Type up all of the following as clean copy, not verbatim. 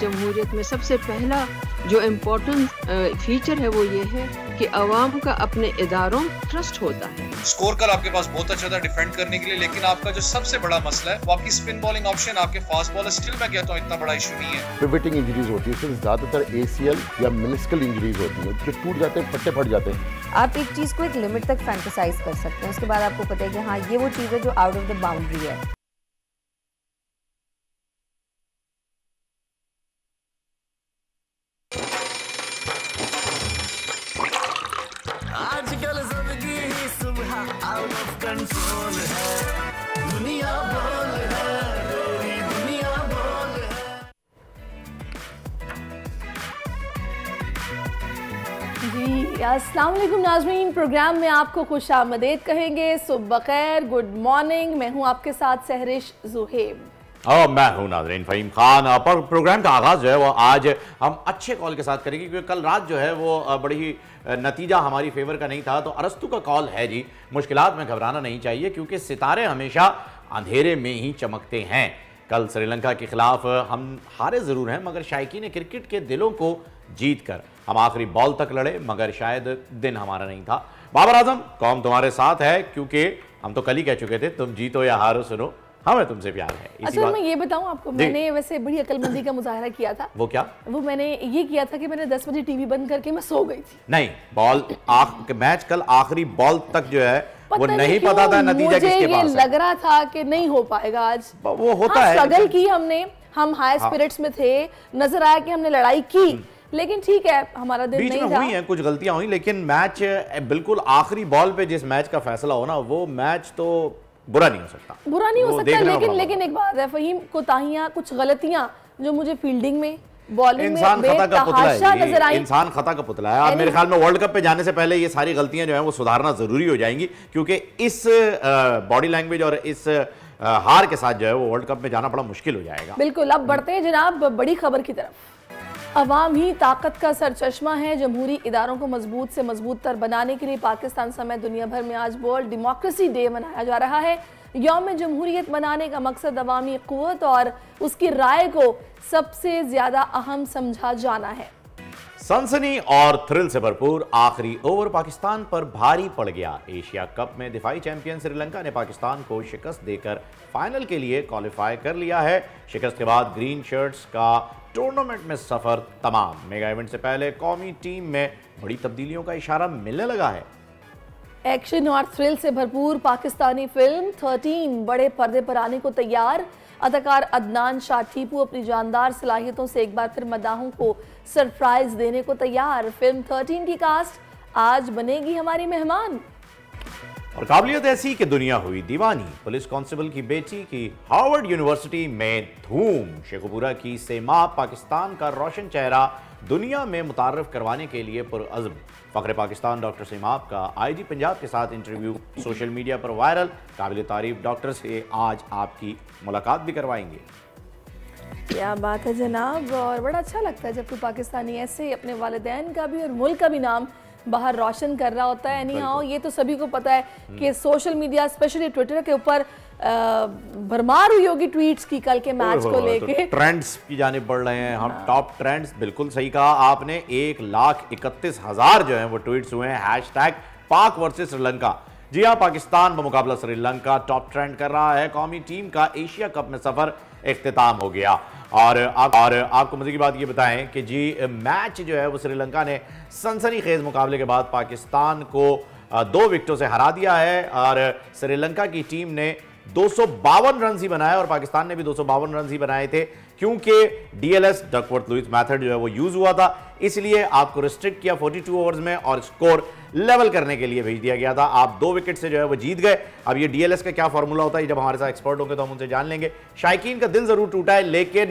जमहूरियत में सबसे पहला जो इम्पोर्टेंट फीचर है वो ये है कि अवाम का अपने इदारों ट्रस्ट होता है। स्कोर कर आपके पास बहुत अच्छा था डिफेंड करने के लिए, लेकिन आपका जो सबसे बड़ा मसला है वो आपकी स्पिन बॉलिंग ऑप्शन, आपके फास्ट बॉलर स्टिल मैं कहता हूँ इतना बड़ा इशू नहीं है। पिवटिंग इंजरीज होती है, उसमें ज्यादातर ACL या मेनिस्कल इंजरीज होती है जो टूट जाते हैं, पट्टे फट जाते हैं। आप एक चीज को एक लिमिट तक फैंटेसाइज कर सकते हैं, उसके बाद आपको पता है कि हाँ ये वो चीज है जो आउट ऑफ द बाउंड्री है। आजकल जिंदगी ही सुबह आउट ऑफ कंट्रोल है, दुनिया बोल है, तेरी दुनिया बोल है। जी अस्सलाम वालेकुम नाज़रीन, प्रोग्राम में आपको खुशामदीद कहेंगे। सुबह खैर, गुड मॉर्निंग। मैं हूं आपके साथ सहरिश ज़ुहैब और मैं हूं नाज़रीन फ़हीम खान। पर प्रोग्राम का आगाज़ जो है वो आज हम अच्छे कॉल के साथ करेंगे, क्योंकि कल रात जो है वो बड़ी ही नतीजा हमारी फेवर का नहीं था। तो अरस्तु का कॉल है जी, मुश्किलात में घबराना नहीं चाहिए क्योंकि सितारे हमेशा अंधेरे में ही चमकते हैं। कल श्रीलंका के खिलाफ हम हारे ज़रूर हैं, मगर शायकीन क्रिकेट के दिलों को जीत कर हम आखिरी बॉल तक लड़े, मगर शायद दिन हमारा नहीं था। बाबर आजम, कौम तुम्हारे साथ है, क्योंकि हम तो कल ही कह चुके थे तुम जीतो या हारो सुनो, हमें तुमसे प्यार है। अच्छा मैं ये बताऊं आपको, मैंने वैसे बड़ी अक्लमंदी का मुजाहरा किया था। वो क्या? वो मैंने ये किया था कि मैंने 10 बजे टीवी बंद करके मैं सो गई थी। नहीं, बॉल मैच कल आखिरी बॉल तक जो है वो नहीं पता था नतीजा किसके पास है। मुझे लग रहा था कि नहीं हो पाएगा आज। वो होता है, स्ट्रगल की हमने, हम हाई स्पिरिट्स में थे, नजर आया कि हमने लड़ाई की, लेकिन ठीक है हमारा दिन नहीं था। हुई हैं कुछ गलतियां हुई, लेकिन मैच बिल्कुल आखिरी बॉल पे जिस मैच का फैसला हो ना, वो मैच तो बुरा नहीं हो सकता, बुरा नहीं हो सकता। लेकिन एक बात है फ़हीम, कोताहियां, कुछ गलतियां जो मुझे फील्डिंग में, बॉलिंग में बेतहाशा नजर आई। इंसान खता का पुतला है। अब मेरे ख्याल में वर्ल्ड कप पे जाने से पहले ये सारी गलतियां जो है वो सुधारना जरूरी हो जाएंगी, क्योंकि इस बॉडी लैंग्वेज और इस हार के साथ जो है वो वर्ल्ड कप में जाना बड़ा मुश्किल हो जाएगा। बिल्कुल। अब बढ़ते हैं जनाब बड़ी खबर की तरफ। अवाम ही ताकत का सरचश्मा है। जमहूरी इदारों को मजबूत से मजबूत तर बनाने के लिए पाकिस्तान समेत दुनिया भर में आज वर्ल्ड डेमोक्रेसी डे मनाया जा रहा है। यौम जमहूरियत मनाने का मकसद अवामी क़ुव्वत और उसकी राय को सबसे ज्यादा अहम समझा जाना है। सनसनी और थ्रिल से भरपूर आखिरी ओवर पाकिस्तान पर भारी पड़ गया। एशिया कप में दिफाई चैंपियन श्रीलंका ने पाकिस्तान को शिकस्त देकर फाइनल के लिए क्वालिफाई कर लिया है। शिकस्त के बाद ग्रीन शर्ट्स का टूर्नामेंट में सफर तमाम। मेगा इवेंट से पहले कौमी टीम में बड़ी तब्दीलियों का इशारा मिलने लगा है। एक्शन और थ्रिल से भरपूर पाकिस्तानी फिल्म 13 बड़े पर्दे पर आने को तैयार। अदाकार अदनान शाह टीपू अपनी जानदार सलाहियतों से एक बार फिर मदाहों को सरप्राइज देने को तैयार। फिल्म 13 की कास्ट आज बनेगी हमारी मेहमान। और काबिलियत ऐसी कि दुनिया हुई दीवानी। पुलिस कांस्टेबल की बेटी की हार्वर्ड यूनिवर्सिटी में धूम। शेखुपुरा की सेमाब पाकिस्तान का रोशन चेहरा दुनिया में मुतारफ करवाने के लिए पुरअज़्म। फ़ख्र पाकिस्तान डॉक्टर सेमाब का IG पंजाब के साथ इंटरव्यू सोशल मीडिया पर वायरल। काबिल तारीफ डॉक्टर से आज आपकी मुलाकात भी करवाएंगे। क्या बात है जनाब, और बड़ा अच्छा लगता है जब कोई पाकिस्तानी ऐसे अपने वालिदैन का भी और मुल्क का भी नाम बाहर रोशन कर रहा होता है। हाँ, ये तो सभी को पता है कि सोशल मीडिया स्पेशली ट्विटर के ऊपर भरमार हुई होगी ट्वीट्स की कल के मैच को लेके। तो ट्रेंड्स की जानिब बढ़ रहे हैं हम। टॉप ट्रेंड्स, बिल्कुल सही कहा आपने। 1,31,000 जो है वो ट्वीट्स हुए हैं। हैशटैग पाक वर्सेस श्रीलंका। जी हाँ, पाकिस्तान बमुकाबला श्रीलंका टॉप ट्रेंड कर रहा है। कौमी टीम का एशिया कप में सफर इख्तिताम हो गया। और आपको मजे की बात ये बताएं कि जी मैच जो है वो श्रीलंका ने सनसनीखेज मुकाबले के बाद पाकिस्तान को 2 विकेटों से हरा दिया है। और श्रीलंका की टीम ने 252 रन ही बनाए और पाकिस्तान ने भी 252 रन ही बनाए थे, क्योंकि DLS डकवर्थ लुईस मेथड जो है वो यूज हुआ था, इसलिए आपको रिस्ट्रिक्ट किया 42 ओवर्स में और स्कोर लेवल करने के लिए भेज दिया गया था। आप 2 विकेट से जो है वो जीत गए। अब ये DLS का क्या फॉर्मूला होता है, जब हमारे साथ एक्सपर्ट होंगे तो हम उनसे जान लेंगे। शायकीन का दिल जरूर टूटा है, लेकिन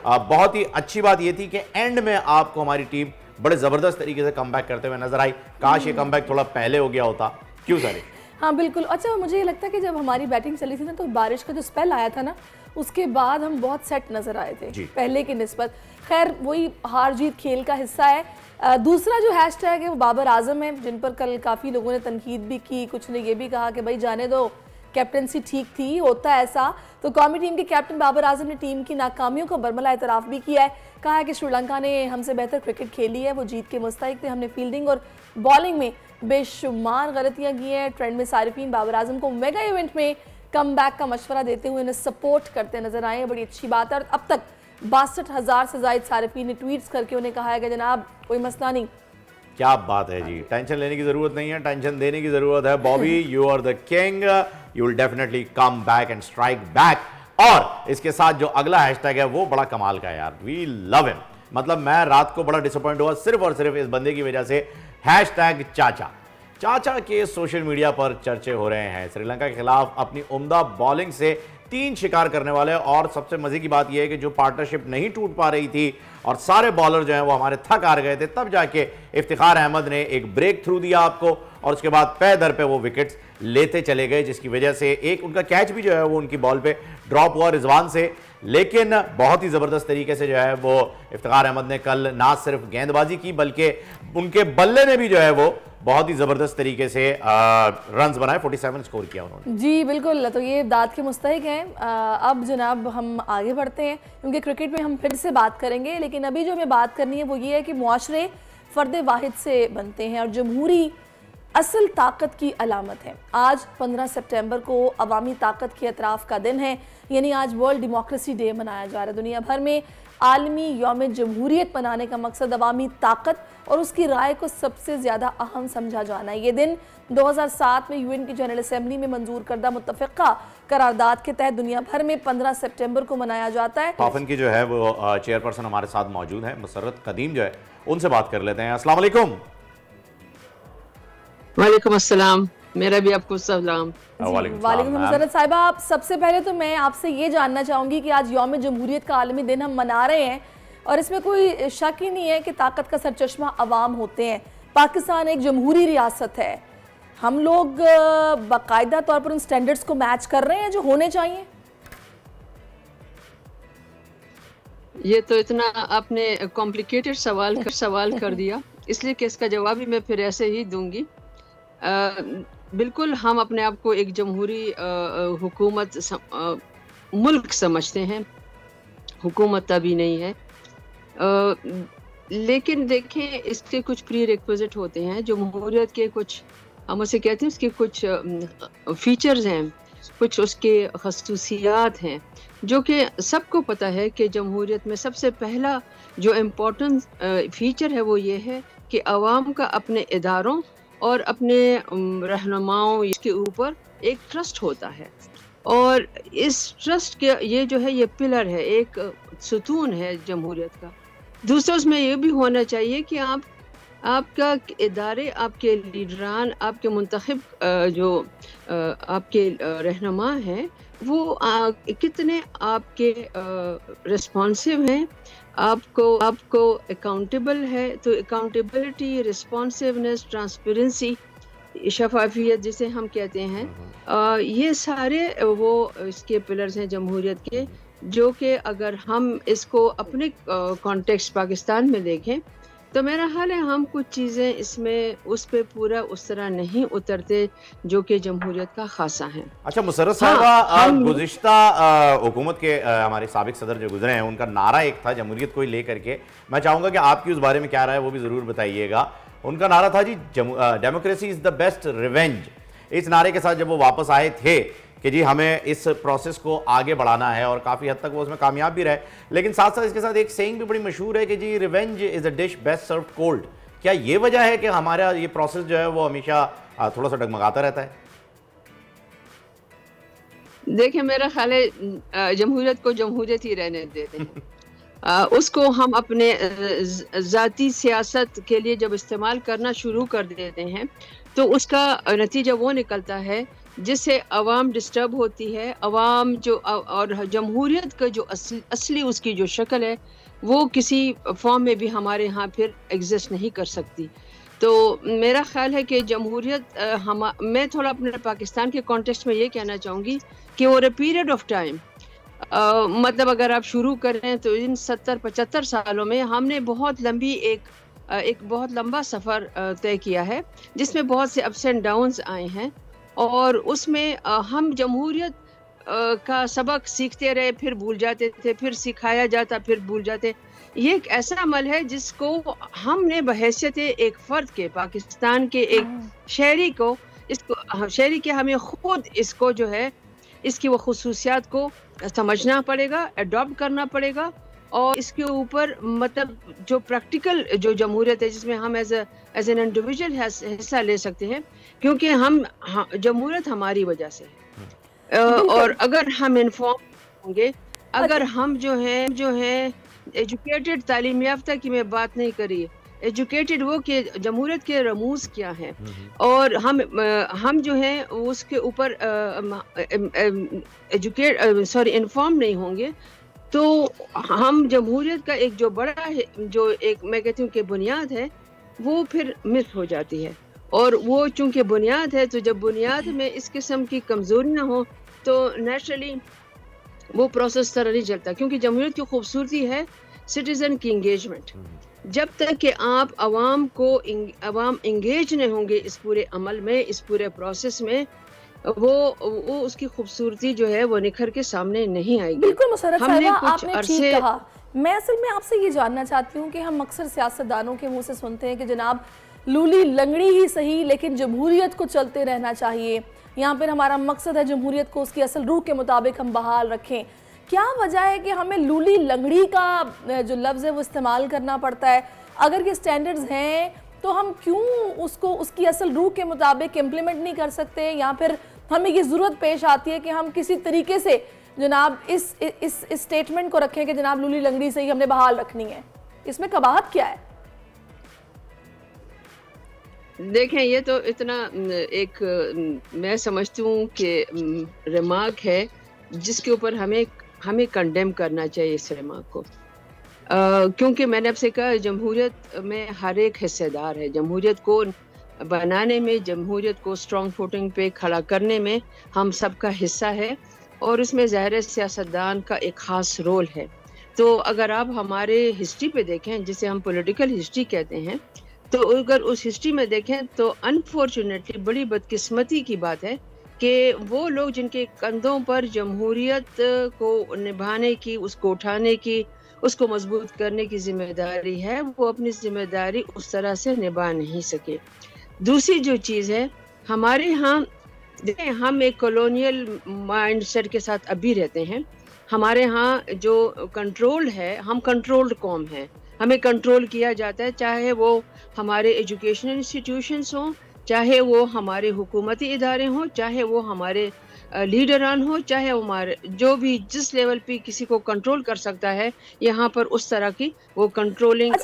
बहुत ही अच्छी बात यह थी कि एंड में आपको हमारी टीम बड़े जबरदस्त तरीके से कमबैक करते हुए नजर आई। काश ये कमबैक थोड़ा पहले हो गया होता। क्यों सर? हाँ बिल्कुल। अच्छा, मुझे ये लगता है कि जब हमारी बैटिंग चली थी ना, तो बारिश का जो स्पेल आया था ना, उसके बाद हम बहुत सेट नजर आए थे पहले की निस्बत। खैर, वही हार जीत खेल का हिस्सा है। दूसरा जो हैशटैग है वो बाबर आजम है, जिन पर कल काफ़ी लोगों ने तनकीद भी की। कुछ ने ये भी कहा कि भाई जाने दो, कैप्टनसी ठीक थी, होता है ऐसा। तो कौमी टीम के कैप्टन बाबर आजम ने टीम की नाकामियों का बरमला एतराफ़ भी किया है। कहा है कि श्रीलंका ने हमसे बेहतर क्रिकेट खेली है, वो जीत के मुस्तहिक थे। हमने फील्डिंग और बॉलिंग में बेशुमार गलतियां की हैं। ट्रेंड में सारिफीन बाबर आजम को मेगा इवेंट में कम बैक का मशवरा देते हुए उन्हें सपोर्ट करते नजर आए हैं। बड़ी अच्छी बात है। और अब तक 62,000 से ज़ायद सारिफीन ने ट्वीट्स करके उन्हें कहा है कि जनाब कोई मसला नहीं। क्या बात है जी, टेंशन लेने की जरूरत नहीं है, टेंशन देने की जरूरत है। Bobby, you are the king, you will definitely come back and strike back. और इसके साथ जो अगला हैशटैग है वो बड़ा कमाल का है यार, वी लव हिम। मतलब मैं रात को बड़ा डिसअपॉइंट हुआ सिर्फ और सिर्फ इस बंदे की वजह से। हैशटैग चाचा। चाचा के सोशल मीडिया पर चर्चे हो रहे हैं। श्रीलंका के खिलाफ अपनी उम्दा बॉलिंग से 3 शिकार करने वाले, और सबसे मजे की बात यह है कि जो पार्टनरशिप नहीं टूट पा रही थी और सारे बॉलर जो हैं वो हमारे थक हार गए थे, तब जाके इफ्तिखार अहमद ने एक ब्रेक थ्रू दिया आपको, और उसके बाद पे दर पे वो विकेट्स लेते चले गए, जिसकी वजह से एक उनका कैच भी जो है वो उनकी बॉल पे ड्रॉप हुआ रिजवान से। लेकिन बहुत ही ज़बरदस्त तरीके से जो है वो इफ्तिखार अहमद ने कल ना सिर्फ गेंदबाजी की बल्कि उनके बल्ले ने भी जो है वो बहुत ही ज़बरदस्त तरीके से रन्स बनाए। 47 स्कोर किया उन्होंने। जी बिल्कुल, तो ये दाद के मुस्तहिक हैं। अब जनाब हम आगे बढ़ते हैं, क्योंकि क्रिकेट में हम फिर से बात करेंगे, लेकिन अभी जो हमें बात करनी है वो ये है कि मुआशरे फ़र्द वाहिद से बनते हैं और जमहूरी असल ताकत की अलामत है। आज 15 सितंबर को अवामी ताकत के एतराफ़ का दिन है, यानी आज वर्ल्ड डेमोक्रेसी डे मनाया जा रहा है। दुनिया भर में आलमी यौम जमहूरियत मनाने का मकसद अवामी ताकत और उसकी राय को सबसे ज़्यादा अहम समझा जाना है। ये दिन 2007 में यूएन की जनरल असेंबली में मंजूर करदा मुत्तफ़िक़ा करारदाद के तहत दुनिया भर में 15 सितंबर को मनाया जाता है। पाफन की जो है वो चेयरपर्सन हमारे साथ मौजूद है, मुसर्रत कदीम जो है, उनसे बात कर लेते हैं। अस्सलाम वालेकुम। वालेकुम अस्सलाम, मेरा भी आपको सलाम। वालेकुम मुसर्रत साहिबा, आप सबसे पहले तो मैं आपसे ये जानना चाहूँगी कि आज यौम जमहूरियत का आलमी दिन हम मना रहे हैं, और इसमें कोई शक ही नहीं है कि ताकत का सरचश्मा अवाम होते हैं। पाकिस्तान एक जमहूरी रियासत है, हम लोग बाकायदा तौर पर उन स्टैंडर्ड्स को मैच कर रहे हैं जो होने चाहिए? ये तो इतना आपने कॉम्प्लिकेटेड सवाल कर दिया, इसलिए कि इसका जवाब भी मैं फिर ऐसे ही दूंगी। बिल्कुल हम अपने आप को एक जमहूरी हुकूमत मुल्क समझते हैं, हुकूमत अभी नहीं है। लेकिन देखें, इसके कुछ प्री रिक्विजिट होते हैं। जमहूरियत के कुछ, हम उसे कहते हैं, उसके कुछ फीचर्स हैं, कुछ उसके खसूसियात हैं, जो कि सबको पता है कि जमहूरियत में सबसे पहला जो इम्पोर्टेंट फीचर है वो ये है कि अवाम का अपने इदारों और अपने रहनुमाओं के ऊपर एक ट्रस्ट होता है, और इस ट्रस्ट के ये जो है ये पिलर है, एक सुतून है जमहूरियत का। दूसरा उसमें ये भी होना चाहिए कि आपका इदारे, आपके लीडरान, आपके मुंतखब जो आपके रहनुमा हैं वो कितने आपके रिस्पॉन्सिव हैं, आपको अकाउंटेबल है। तो अकाउंटेबिलिटी, रिस्पॉन्सिवनेस, ट्रांसपेरेंसी, शफाफियत जिसे हम कहते हैं, ये सारे वो इसके पिलर्स हैं जमहूरियत के, जो कि अगर हम इसको अपने कॉन्टेक्स्ट पाकिस्तान में देखें तो मेरा ख्याल है हम कुछ चीज़ें इसमें उस पे पूरा उस तरह नहीं उतरते जो कि जमहूरियत का खासा है। अच्छा मुसर्रत साहिबा, गुज़िश्ता हुकूमत के हमारे साबिक सदर जो गुजरे हैं, उनका नारा एक था जमहूरियत को लेकर के, मैं चाहूँगा कि आपकी उस बारे में क्या राय है वो भी ज़रूर बताइएगा। उनका नारा था जी, democracy is the best revenge. इस नारे के साथ जब वो वापस आए थे कि जी हमें इस प्रोसेस को आगे बढ़ाना है, और काफ़ी हद तक वो उसमें कामयाब भी रहे, लेकिन साथ साथ इसके साथ एक सेइंग भी बड़ी मशहूर है कि जी revenge is a dish best serve cold. क्या ये वजह है कि हमारा ये प्रोसेस जो है वो हमेशा थोड़ा सा डगमगाता रहता है? देखिए, मेरा ख्याल है जमहूरियत को जमहूरियत ही रहने देते हैं। उसको हम अपने ज़ाती सियासत के लिए जब इस्तेमाल करना शुरू कर देते हैं तो उसका नतीजा वो निकलता है जिससे अवाम डिस्टर्ब होती है। अवाम जो और जमहूरियत का जो असली उसकी जो शक्ल है वो किसी फॉर्म में भी हमारे यहाँ फिर एग्जिस्ट नहीं कर सकती। तो मेरा ख्याल है कि जमहूरियत मैं थोड़ा अपने पाकिस्तान के कॉन्टेक्स्ट में ये कहना चाहूँगी कि over a period of time, मतलब अगर आप शुरू करें तो इन 70-75 सालों में हमने बहुत लंबी एक बहुत लंबा सफ़र तय किया है, जिसमें बहुत से अप्स एंड डाउन्स आए हैं, और उसमें हम जमहूरियत का सबक सीखते रहे, फिर भूल जाते थे, फिर सिखाया जाता, फिर भूल जाते। ये एक ऐसा अमल है जिसको हमने बहैसियत एक फ़र्द के, पाकिस्तान के एक शहरी को, इसको शहरी के हमें खुद इसको जो है इसकी वो खुसूसियात को समझना पड़ेगा, अडॉप्ट करना पड़ेगा और इसके ऊपर मतलब जो प्रैक्टिकल जो जमहूरियत है जिसमें हम एज एन इंडिविजुअल हिस्सा ले सकते हैं, क्योंकि हम जमहूरियत हमारी वजह से है। और अगर हम इन्फॉर्म होंगे, अगर हम जो है एजुकेटेड, तालीम याफ्ता की मैं बात नहीं करी, एजुकेटेड वो कि जमहूरियत के रमूज क्या हैं, और हम जो है उसके ऊपर इन्फॉर्म नहीं होंगे, तो हम जमहूरियत का एक जो बड़ा है, जो एक मैं कहती हूँ कि बुनियाद है, वो फिर मिस हो जाती है। और वो चूंकि बुनियाद है, तो जब बुनियाद में इस किस्म की कमजोरियाँ हो तो नेचुरली वो प्रोसेस तरह नहीं चलता। क्योंकि जमहूरियत की खूबसूरती है सिटीजन की इंगेजमेंट। जब तक कि आप अवाम इंगेज नहीं होंगे इस पूरे अमल में, इस पूरे प्रोसेस में, वो उसकी खूबसूरती जो है वो निखर के सामने नहीं आएगी। बिल्कुल मुशर्रफ साहिबा, आपने ठीक कहा। मैं असल में आपसे ये जानना चाहती हूँ कि हम अक्सर सियासतदानों के मुंह से सुनते हैं कि जनाब लूली लंगड़ी ही सही लेकिन जमहूरियत को चलते रहना चाहिए, यहाँ पर हमारा मकसद है जमहूरियत को उसकी असल रूह के मुताबिक हम बहाल रखें। क्या वजह है कि हमें लूली लंगड़ी का जो लफ्ज़ है वो इस्तेमाल करना पड़ता है? अगर ये स्टैंडर्ड्स हैं तो हम क्यों उसको उसकी असल रूह के मुताबिक इम्प्लीमेंट नहीं कर सकते, या फिर हमें ये ज़रूरत पेश आती है कि हम किसी तरीके से जनाब इस स्टेटमेंट को रखें कि जनाब लूली लंगड़ी से ही हमने बहाल रखनी है? इसमें कबाहत क्या है? देखें, ये तो इतना एक मैं समझती हूँ कि रिमार्क है जिसके ऊपर हमें कंडेम करना चाहिए इस रिमार्क को, क्योंकि मैंने आपसे कहा जमहूरियत में हर एक हिस्सेदार है। जमहूरियत को बनाने में, जमहूरियत को स्ट्रॉन्ग फुटिंग पे खड़ा करने में हम सबका हिस्सा है, और इसमें ज़ाहिर सियासतदान का एक ख़ास रोल है। तो अगर आप हमारे हिस्ट्री पे देखें, जिसे हम पॉलिटिकल हिस्ट्री कहते हैं, तो अगर उस हिस्ट्री में देखें तो अनफॉर्चुनेटली बड़ी बदकिस्मती की बात है कि वो लोग जिनके कंधों पर जमहूरियत को निभाने की, उसको उठाने की, उसको मजबूत करने की जिम्मेदारी है, वो अपनी जिम्मेदारी उस तरह से निभा नहीं सके। दूसरी जो चीज़ है, हमारे यहाँ देखें, हम एक कॉलोनियल माइंडसेट के साथ अभी रहते हैं। हमारे यहाँ जो कंट्रोल है, हम कंट्रोल्ड कौम हैं, हमें कंट्रोल किया जाता है, चाहे वो हमारे एजुकेशनल इंस्टीट्यूशंस हों, चाहे वो हमारे हुकूमती इदारे हों, चाहे वो हमारे लीडरान हो, चाहे हमारे जो भी जिस लेवल पे किसी को कंट्रोल कर सकता है, यहाँ पर उस तरह की वो कंट्रोलिंग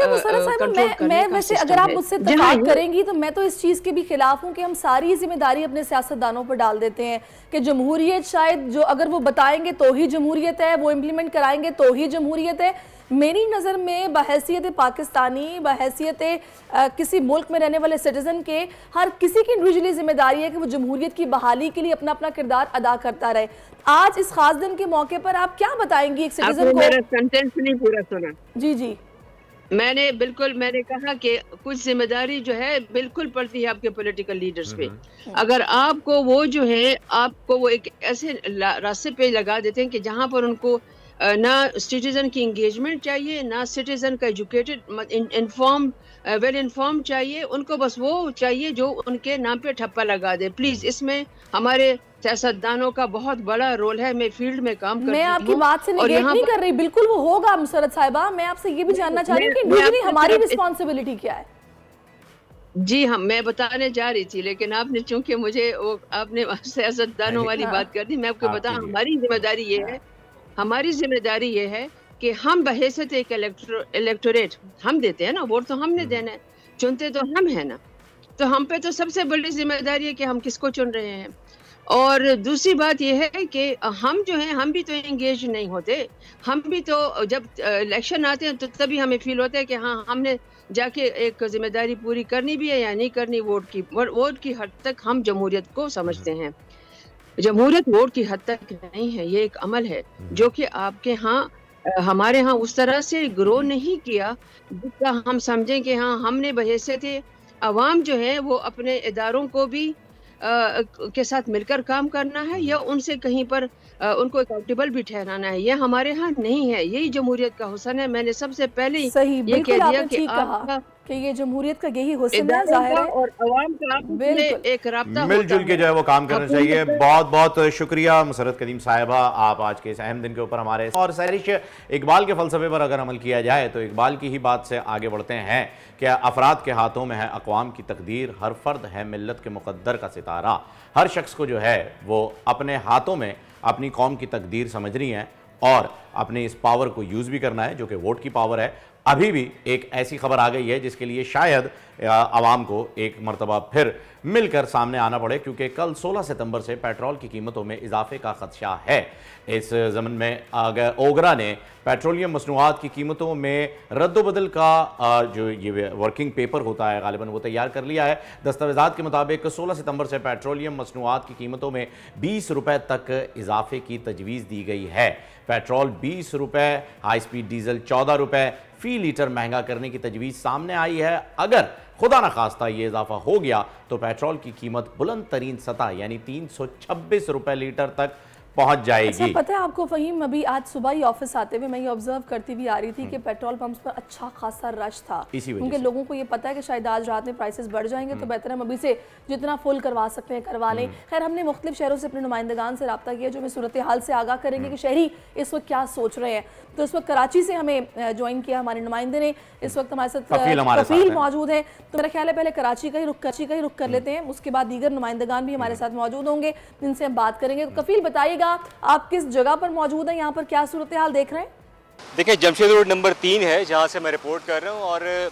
मैं वैसे अगर आप मुझसे इत्तेफाक करेंगी तो मैं तो इस चीज़ के भी खिलाफ हूँ कि हम सारी जिम्मेदारी अपने सियासतदानों पर डाल देते हैं कि जमहूरियत शायद जो अगर वो बताएंगे तो ही जमहूरियत है, वो इम्प्लीमेंट कराएंगे तो ही जमहूरियत है। मेरी नज़र में बहैसियत पाकिस्तानी, बहैसियत किसी मुल्क में रहने वाले सिटीजन के हर किसी की इंडिविजुअली जिम्मेदारी है कि वो जमहूरियत की बहाली के लिए अपना अपना किरदार अदा करता रहे। आज इस खास दिन के मौके पर आप क्या बताएंगी एक सिटीजन को? मेरा सेंटेंस नहीं पूरा सुना। जी मैंने कहा कि कुछ जिम्मेदारी जो है बिल्कुल पड़ती है आपके पॉलिटिकल लीडर्स पे। अगर आपको वो जो है, आपको वो एक ऐसे रास्ते पे लगा देते हैं कि जहाँ पर उनको ना सिटीजन की इंगेजमेंट चाहिए, ना सिटीजन का एजुकेटेड वेल इन्फॉर्म चाहिए, उनको बस वो चाहिए जो उनके नाम पे ठप्पा लगा दे। प्लीज, इसमें हमारे सियासतदानों का बहुत बड़ा रोल है। मैं फील्ड में काम करती हूँ। मैं आपकी बात से निगेट नहीं कर रही, बिल्कुल वो होगा मुसरत साहिबा। मैं आपसे ये भी जानना चाह रही हूँ कि इंडिविजुअली हमारी रिस्पॉन्सिबिलिटी क्या है? जी हाँ, मैं बताने जा रही थी, लेकिन आपने चूंकि मुझे वो आपने सियासतदानों वाली बात कर दी। मैं आपको बता, हमारी जिम्मेदारी ये है, हमारी जिम्मेदारी ये है कि हम बहैसियत एक इलेक्टोरेट हम देते हैं ना, वोट तो हमने देना है, चुनते तो हम हैं ना, तो हम पे तो सबसे बड़ी जिम्मेदारी है कि हम किसको चुन रहे हैं। और दूसरी बात यह है कि हम जो हैं, हम भी तो एंगेज नहीं होते। हम भी तो जब इलेक्शन आते हैं तो तभी हमें फील होता है कि हाँ, हमने जाके एक जिम्मेदारी पूरी करनी भी है या नहीं करनी। वोट की हद तक हम जमहूरियत को समझते हैं। जमहूरियत वोट की हद तक नहीं है, ये एक अमल है जो कि आपके यहाँ, हमारे यहाँ उस तरह से ग्रो नहीं किया जिसका हम समझें कि हाँ, हमने बहैसियत अवाम जो है वो अपने इदारों को भी के साथ मिलकर काम करना है या उनसे कहीं पर उनको अकाउंटेबल भी ठहराना है। ये हमारे यहाँ नहीं है। यही जमहूरियत का हुस्न है। मैंने सबसे पहले ये कह दिया कि आपका कि ये जमहूरियत का यही हुस्न है, ज़ाहिर है, और अवाम का एक राब्ता मिलजुल के जो है वो काम करना चाहिए। बहुत बहुत शुक्रिया मुसर्रत कदीम साहिबा, आप आज के इस अहम दिन के ऊपर हमारे और सैरिश इकबाल के फ़लसफ़े पर अगर अमल किया जाए तो इकबाल की ही बात से आगे बढ़ते हैं कि अफराद के हाथों में है अक़वाम की तकदीर, हर फर्द है मिल्लत के मुक़द्दर का सितारा। हर शख्स को जो है वो अपने हाथों में अपनी कौम की तकदीर समझनी है और अपने इस पावर को यूज़ भी करना है जो कि वोट की पावर है। अभी भी एक ऐसी खबर आ गई है जिसके लिए शायद आवाम को एक मरतबा फिर मिलकर सामने आना पड़े, क्योंकि कल 16 सितंबर से पेट्रोल की कीमतों में इजाफे का खदशा है। इस ज़मन में अगर ओगरा ने पेट्रोलियम मसनूआत की कीमतों में रद्दबदल का जो ये वर्किंग पेपर होता है गालिबन वो तैयार कर लिया है। दस्तावेज़ात के मुताबिक 16 सितंबर से पेट्रोलियम मसनूआत की कीमतों में 20 रुपये तक इजाफे की तजवीज़ दी गई है। पेट्रोल 20 रुपये, हाई स्पीड डीजल 14 रुपये फ़ी लीटर महंगा करने की तजवीज़ सामने आई है। अगर खुदा न खास्ता ये इजाफा हो गया तो पेट्रोल की कीमत बुलंद तरीन सतह यानी 326 रुपये लीटर तक पहुंच जाएगी। अच्छा, पता है आपको फ़हीम, अभी आज सुबह ही ऑफिस आते हुए मैं ये ऑब्जर्व करती हुई आ रही थी कि पेट्रोल पंप्स पर अच्छा खासा रश था, क्योंकि लोगों को ये पता है कि शायद आज रात में प्राइसेस बढ़ जाएंगे, तो बेहतर हम अभी से जितना फुल करवा सकते हैं करवा लें। खैर, हमने मुख्तलिफ शहरों से अपने नुमाइंदगान से रब्ता किया जो हमें सूरत हाल से आगाह करेंगे कि शहरी इस वक्त क्या सोच रहे हैं। तो इस वक्त कराची से हमें ज्वाइन किया हमारे नुमाइंदे ने, इस वक्त हमारे साथ कफील मौजूद है। तो मेरा ख्याल है पहले कराची का ही रुख कर लेते हैं, उसके बाद दीगर नुमाइंदगान भी हमारे साथ मौजूद होंगे जिनसे हम बात करेंगे। तो कफील बताइएगा, आप किस जगह पर मौजूद हैं, यहाँ पर क्या सूरत हाल देख रहे हैं? देखिए, जमशेद रोड नंबर 3 है जहाँ से मैं रिपोर्ट कर रहा हूँ, और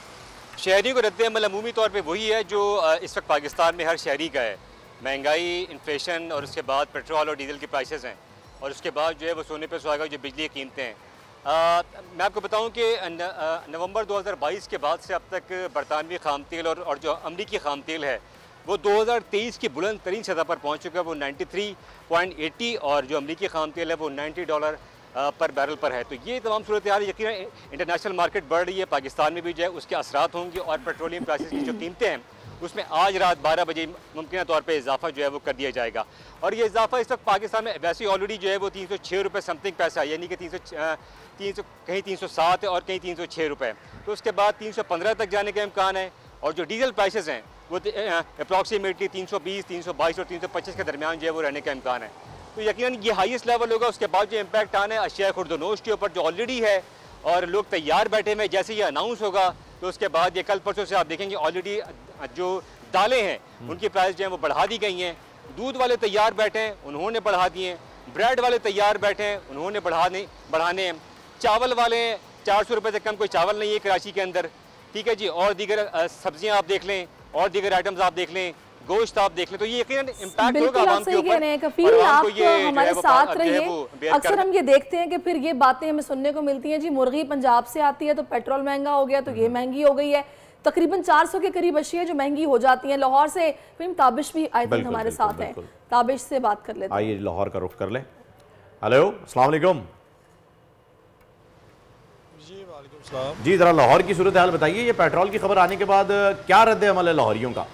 शहरियों को रद्द-ए-अमल अमूमी तौर पे वही है जो इस वक्त पाकिस्तान में हर शहरी का है। महंगाई, इन्फ्लेशन और उसके बाद पेट्रोल और डीजल की प्राइसेस हैं, और उसके बाद जो है वो सोने पे सुहागा जो बिजली की कीमतें हैं। मैं आपको बताऊं कि नवंबर 2022 के बाद से अब तक बरतानवी खाम तेल और जो अमरीकी खाम तेल है वो 2023 की बुलंद तरीन सतह पर पहुंच चुका है, वो 93.80, और जो अमरीकी खाम तेल है वो $90 पर बैरल पर है। तो ये तमाम सूरत हाल यकीनन इंटरनेशनल मार्केट बढ़ रही है, पाकिस्तान में भी जो है उसके असरात होंगे, और पेट्रोलियम प्राइसेस की जो कीमतें हैं उसमें आज रात 12 बजे मुमकिन तौर पे इजाफा जो है वो कर दिया जाएगा। और ये इजाफा इस वक्त पाकिस्तान में वैसे ऑलरेडी जो है वो 306 रुपये समथिंग पैसा, यानी कि 300 कहीं 307 है और कहीं 306 रुपये, तो उसके बाद 315 तक जाने का इम्कान है। और जो डीजल प्राइसेस हैं वो अप्रॉक्सीमेटली 320, 322 और 325 के दरमियान जो है वो रहने का इम्कान है। तो यकीनन ये हाईएस्ट लेवल होगा। उसके बाद जो इम्पैक्ट आना है अशिया खुर्दनोश के ऊपर जो ऑलरेडी है, और लोग तैयार बैठे में, जैसे ये अनाउंस होगा तो उसके बाद ये कल परसों से आप देखेंगे ऑलरेडी जो दालें हैं उनकी प्राइस जो है वो बढ़ा दी गई हैं। दूध वाले तैयार बैठे हैं, उन्होंने बढ़ा दिए हैं। ब्रेड वाले तैयार बैठे हैं, उन्होंने बढ़ाने हैं। चावल वाले 400 रुपये से कम कोई चावल नहीं है कराची के अंदर, ठीक है जी। और दीगर सब्जियां आप देख लें, और दीगर आइटम्स आप देख लें, गोश्त आप देख लें, तो ये यकीनन इम्पैक्ट होगा आवाम के ऊपर। कफील, आप हमारे साथ रहिए। अक्सर हम ये देखते हैं कि फिर ये बातें हमें सुनने को मिलती हैं जी, मुर्गी पंजाब से आती है तो पेट्रोल महंगा हो गया, तो ये महंगी हो गई है। तकरीबन 400 के करीब अशिया जो महंगी हो जाती हैं। लाहौर से फिल्म ताबिश भी आई थिंक हमारे साथ है, ताबिश से बात कर लेते हैं। आइए लाहौर का रुख कर लें। हेलो, अस्सलाम वालेकुम जी, जरा लाहौर की सूरत हाल बताइए। ये पेट्रोल की खबर आने के बाद क्या रद्द अमल है लाहौरियों का?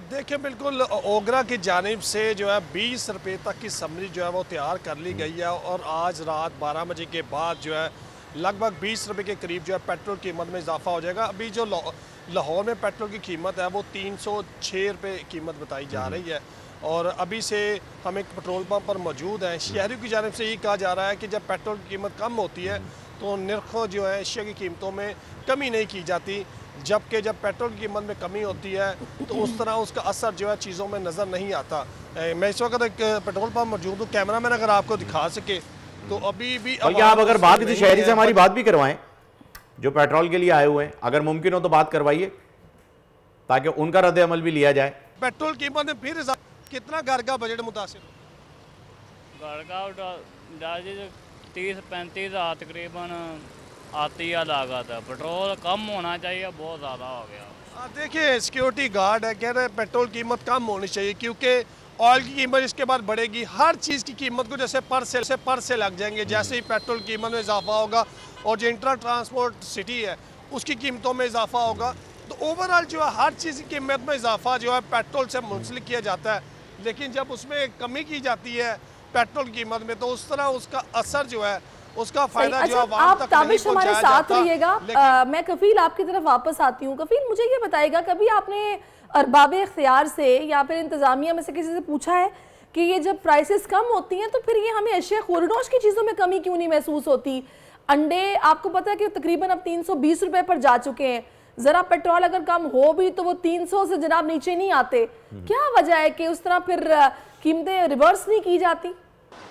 देखिए, बिल्कुल ओगरा की जानिब से जो है 20 रुपये तक की समरी जो है वो तैयार कर ली गई है, और आज रात 12 बजे के बाद जो है लगभग 20 रुपये के करीब जो है पेट्रोल कीमत में इजाफा हो जाएगा। अभी जो लाहौर में पेट्रोल की कीमत है वो 306 रुपये कीमत बताई जा रही है, और अभी से हम एक पेट्रोल पंप पर मौजूद हैं। शहरियों की जानिब से ये कहा जा रहा है कि जब पेट्रोल की कीमत कम होती है तो निर्खों जो है अशिया की कीमतों में कमी नहीं की जाती, जबकि जब पेट्रोल की कीमत में कमी होती है तो उस तरह उसका असर जो है चीज़ों में नज़र नहीं आता। मैं इस वक्त एक पेट्रोल पंप मौजूद हूँ, कैमरामैन अगर आपको दिखा सके तो अभी भी आप अगर बात किसी शहरी से हमारी बात भी करवाएं जो पेट्रोल के लिए आए हुए हैं, अगर मुमकिन हो तो बात करवाइए ताकि उनका रद्द अमल भी लिया जाए। पेट्रोल कीमत में फिर कितना घर का बजट मुतासिर? घर का 30-35 हज़ार तकरीबन आती है लागत है। पेट्रोल कम होना चाहिए, बहुत ज़्यादा हो गया। देखिए, सिक्योरिटी गार्ड है, कह रहे हैं पेट्रोल कीमत कम होनी चाहिए क्योंकि ऑयल की कीमत इसके बाद बढ़ेगी। हर चीज़ की कीमत को जैसे पर से लग जाएंगे, जैसे ही पेट्रोल कीमत में इजाफा होगा और जो इंटर ट्रांसपोर्ट सिटी है उसकी कीमतों में इजाफा होगा, तो ओवरऑल जो है हर चीज़ की कीमत में इजाफा जो है पेट्रोल से मुंसलिक किया जाता है। लेकिन जब उसमें कमी की जाती है पेट्रोल कीमत में तो उस तरह उसका असर जो है उसका फायदा जो आप ताबिश हमारे साथ रहिएगा। मैं कफील आपकी तरफ वापस आती हूँ। कफील मुझे ये बताएगा, कभी आपने अरबाब इख्तियार से या फिर इंतजामिया में से किसी से पूछा है कि ये जब प्राइसेस कम होती हैं तो फिर ये हमें अशिया खुरनोश की चीज़ों में कमी क्यों नहीं महसूस होती? अंडे आपको पता है कि तकरीबन अब 320 रुपए पर जा चुके हैं। जरा पेट्रोल अगर कम हो भी तो वो 300 से जनाब नीचे नहीं आते। क्या वजह है कि उस तरह फिर कीमतें रिवर्स नहीं की जाती?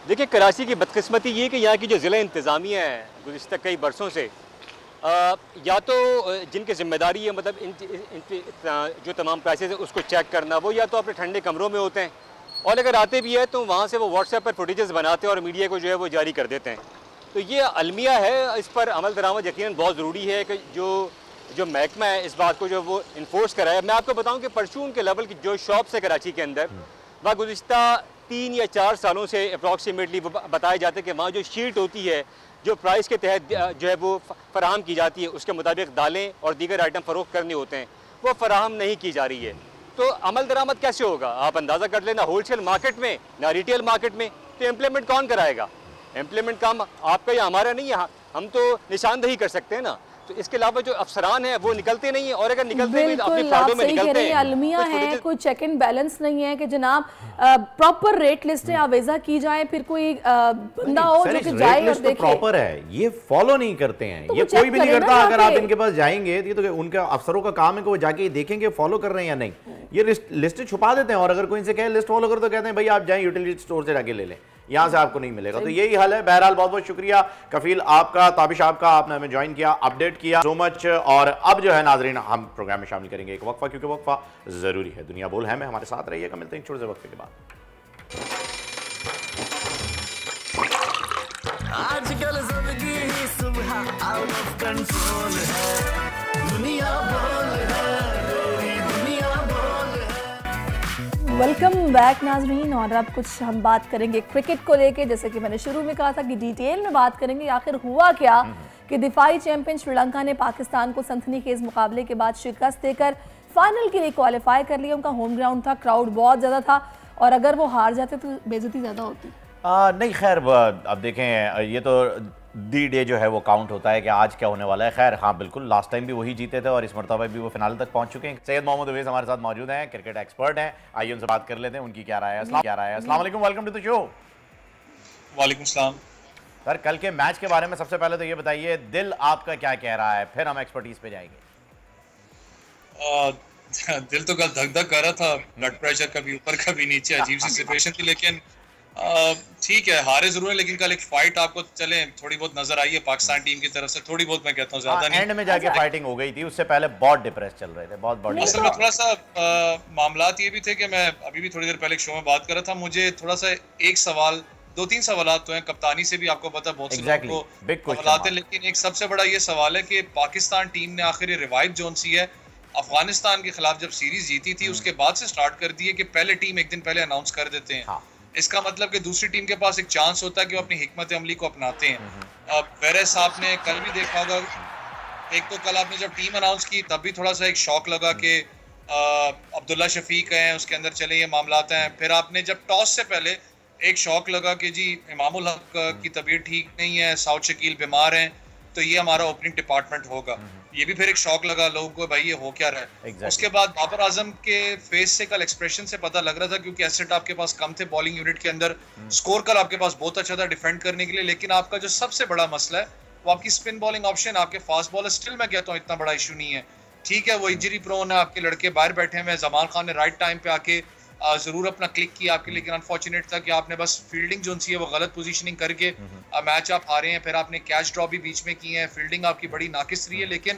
देखिए, कराची की बदकिस्मती ये कि यहाँ की जो ज़िला इंतज़ामिया है गुज़िश्ता कई बरसों से या तो जिनकी जिम्मेदारी है मतलब इन जो तमाम प्राइसेस है उसको चेक करना, वो या तो अपने ठंडे कमरों में होते हैं और अगर आते भी है तो वहाँ से वो व्हाट्सएप पर फुटेजेस बनाते हैं और मीडिया को जो है वो जारी कर देते हैं। तो ये अलमिया है, इस पर अमल दरामद यकीनन बहुत ज़रूरी है कि जो महकमा है इस बात को जो वो इन्फोर्स कराए। मैं आपको बताऊँ कि परचून के लेवल की जो शॉप्स है कराची के अंदर, वह गुज़िश्ता 3 या 4 सालों से अप्रॉक्सीमेटली बताया जाता है कि वहाँ जो शीट होती है जो प्राइस के तहत जो है वो फराहम की जाती है उसके मुताबिक दालें और दीगर आइटम फ़रोख्त करने होते हैं, वो फराहम नहीं की जा रही है। तो अमल दरामद कैसे होगा? आप अंदाज़ा कर लेना, होलसेल मार्केट में ना रिटेल मार्केट में, तो इम्प्लीमेंट कौन कराएगा? इम्प्लीमेंट काम आपका या हमारा नहीं है, हम तो निशानदही कर सकते हैं ना। तो इसके अलावा जो अफसरान हैं वो निकलते नहीं है और अगर निकलते भी तो अपने फायदों में निकलते हैं। अलमिया है, कोई चेक एंड बैलेंस नहीं है कि जनाब प्रॉपर रेट लिस्टें आवेजा की जाए, फिर कोई बंदा हो जो कि जाए और देखे। प्रॉपर है, ये फॉलो नहीं करते हैं, ये कोई भी नहीं करता। अगर आप इनके पास जाएंगे तो उनके अफसरों का काम है कि वो जाके देखेंगे फॉलो कर रहे हैं या नहीं। ये लिस्ट छुपा देते हैं और अगर कोई इनसे कहे लिस्ट फॉलो करो तो कहते हैं भाई आप जाएं यूटिलिटी स्टोर से जाके ले लें, यहाँ से आपको नहीं मिलेगा। तो यही हाल है। बहरहाल बहुत बहुत शुक्रिया कफील आपका, ताबिश आपका, आपने हमें ज्वाइन किया, अपडेट किया, सो मच। और अब जो है नाजरीन हम प्रोग्राम में शामिल करेंगे एक वक्फा, क्योंकि वक्फा जरूरी है। दुनिया बोल है में हमारे साथ रहिएगा, मिलते हैं छोटे से वक्फे के बाद। आजकल जिंदगी ही सुबह आउट ऑफ कंट्रोल है, दुनिया बोल है, दुनिया बोल है। वेलकम बैक नाजरीन, और अब कुछ हम बात करेंगे क्रिकेट को लेके। जैसे कि मैंने शुरू में कहा था कि डिटेल में बात करेंगे आखिर हुआ क्या कि दिफाई चैंपियन श्रीलंका ने पाकिस्तान को सनसनीखेज मुकाबले के बाद शिकस्त देकर फाइनल के लिए क्वालिफाई कर लिया। उनका होम ग्राउंड था, क्राउड बहुत ज़्यादा था और अगर वो हार जाते तो बेइज्जती ज़्यादा होती। नहीं खैर, अब देखें ये तो दी डे जो है वो काउंट होता है कि आज क्या होने वाला है। खैर हाँ बिल्कुल, लास्ट टाइम भी वही जीते थे और इस मरतबा भी वो फिनाले तक पहुंच चुके हैं। सैयद मोहम्मद अवैस हमारे साथ मौजूद हैं, क्रिकेट एक्सपर्ट हैं, आइए उनसे बात कर लेते हैं उनकी क्या राय है। अस्सलाम वालेकुम, वेलकम टू द शो। वालेकुम सलाम सर, कल के मैच के बारे में सबसे पहले तो ये बताइए, दिल आपका क्या कह रहा है, फिर हम एक्सपर्टीज पे जाएंगे। दिल तो कल धक धक कर रहा था, ब्लड प्रेशर कभी ऊपर कभी नीचे, अजीब सी सिचुएशन थी। लेकिन ठीक है, हारे जरूर है लेकिन कल एक फाइट आपको चले थोड़ी बहुत नजर आई है पाकिस्तान टीम की तरफ से, थोड़ी बहुत, मैं कहता हूँ ज्यादा नहीं। एंड में जाके फाइटिंग हो गई थी, उससे पहले बहुत डिप्रेस चल रहे थे, बहुत बड़ी। असल में थोड़ा सा मामलात ये भी थे कि मैं अभी भी थोड़ी देर पहले एक शो में बात कर रहा था, मुझे थोड़ा सा एक सवाल, 2-3 सवाल तो हैं कप्तानी से भी, आपको पता है बहुत से लोगों को सवाल हैं, लेकिन एक सबसे बड़ा ये सवाल है कि पाकिस्तान टीम ने आखिर रिवाइव जोन सी है अफगानिस्तान के खिलाफ जब सीरीज जीती थी उसके बाद से स्टार्ट कर दी है कि पहले टीम एक दिन पहले अनाउंस कर देते हैं। इसका मतलब कि दूसरी टीम के पास एक चांस होता है कि वो अपनी हिकमत अमली को अपनाते हैं। वेरेस आपने कल भी देखा होगा, एक तो कल आपने जब टीम अनाउंस की तब भी थोड़ा सा एक शौक लगा कि अब्दुल्ला शफीक हैं उसके अंदर, चले ये मामलात हैं। फिर आपने जब टॉस से पहले एक शौक लगा कि जी इमामुल हक की तबीयत ठीक नहीं है, साउथ शकील बीमार हैं, तो ये हमारा ओपनिंग डिपार्टमेंट होगा। ये भी फिर एक शौक लगा लोगों को, भाई ये हो क्या रहा है। उसके बाद बाबर आजम के फेस से कल एक्सप्रेशन से पता लग रहा था, क्योंकि एसेट आपके पास कम थे बॉलिंग यूनिट के अंदर, स्कोर कल आपके पास बहुत अच्छा था डिफेंड करने के लिए, लेकिन आपका जो सबसे बड़ा मसला है वो आपकी स्पिन बॉलिंग ऑप्शन, आपके फास्ट बॉलर स्टिल मैं कहता हूँ इतना बड़ा इशू नहीं है। ठीक है वो इंजरी प्रोन है, आपके लड़के बाहर बैठे हुए हैं, जमान खान ने राइट टाइम पे आके जरूर अपना क्लिक किया आपके, लेकिन अनफॉर्चुनेट था कि आपने बस फील्डिंग जो सी है वो गलत पोजीशनिंग करके मैच आप हारे हैं। फिर आपने कैच ड्रॉप भी बीच में किए हैं, फील्डिंग आपकी बड़ी नाकिस रही है। लेकिन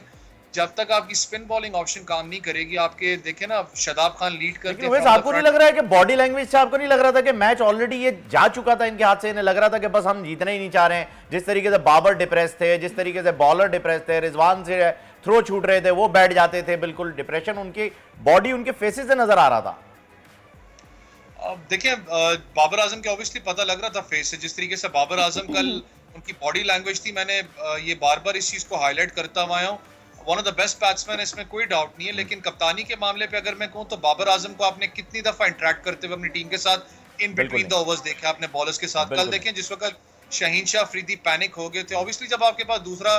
जब तक आपकी स्पिन बॉलिंग ऑप्शन काम नहीं करेगी, आपके देखे ना शादाब खान लीड करते हैं। आपको नहीं लग रहा है कि बॉडी लैंग्वेज से आपको नहीं लग रहा था कि मैच ऑलरेडी ये जा चुका था इनके हाथ से, इन्हें लग रहा था कि बस हम जीतना ही नहीं चाह रहे हैं। जिस तरीके से बाबर डिप्रेस थे, जिस तरीके से बॉलर डिप्रेस थे, रिजवान से थ्रो छूट रहे थे, वो बैठ जाते थे, बिल्कुल डिप्रेशन उनकी बॉडी उनके फेसेस से नजर आ रहा था। देखिए बाबर आजम के ऑब्वियसली पता लग रहा था फेस से, जिस तरीके से बाबर आजम कल उनकी बॉडी लैंग्वेज थी, मैंने ये बार बार इस चीज को हाईलाइट करता हुआ हूँ, one of the best batsman, इसमें कोई डाउट नहीं है। लेकिन कप्तानी के मामले पे अगर मैं कहूँ तो बाबर आजम को आपने कितनी दफा इंटरेक्ट करते हुए अपनी टीम के साथ इन बिटवीन द ओवर्स देखे आपने बॉलर्स के साथ। कल देखें जिस वक्त शाहीन शाह अफरीदी पैनिक हो गए थे, ऑब्वियसली जब आपके पास दूसरा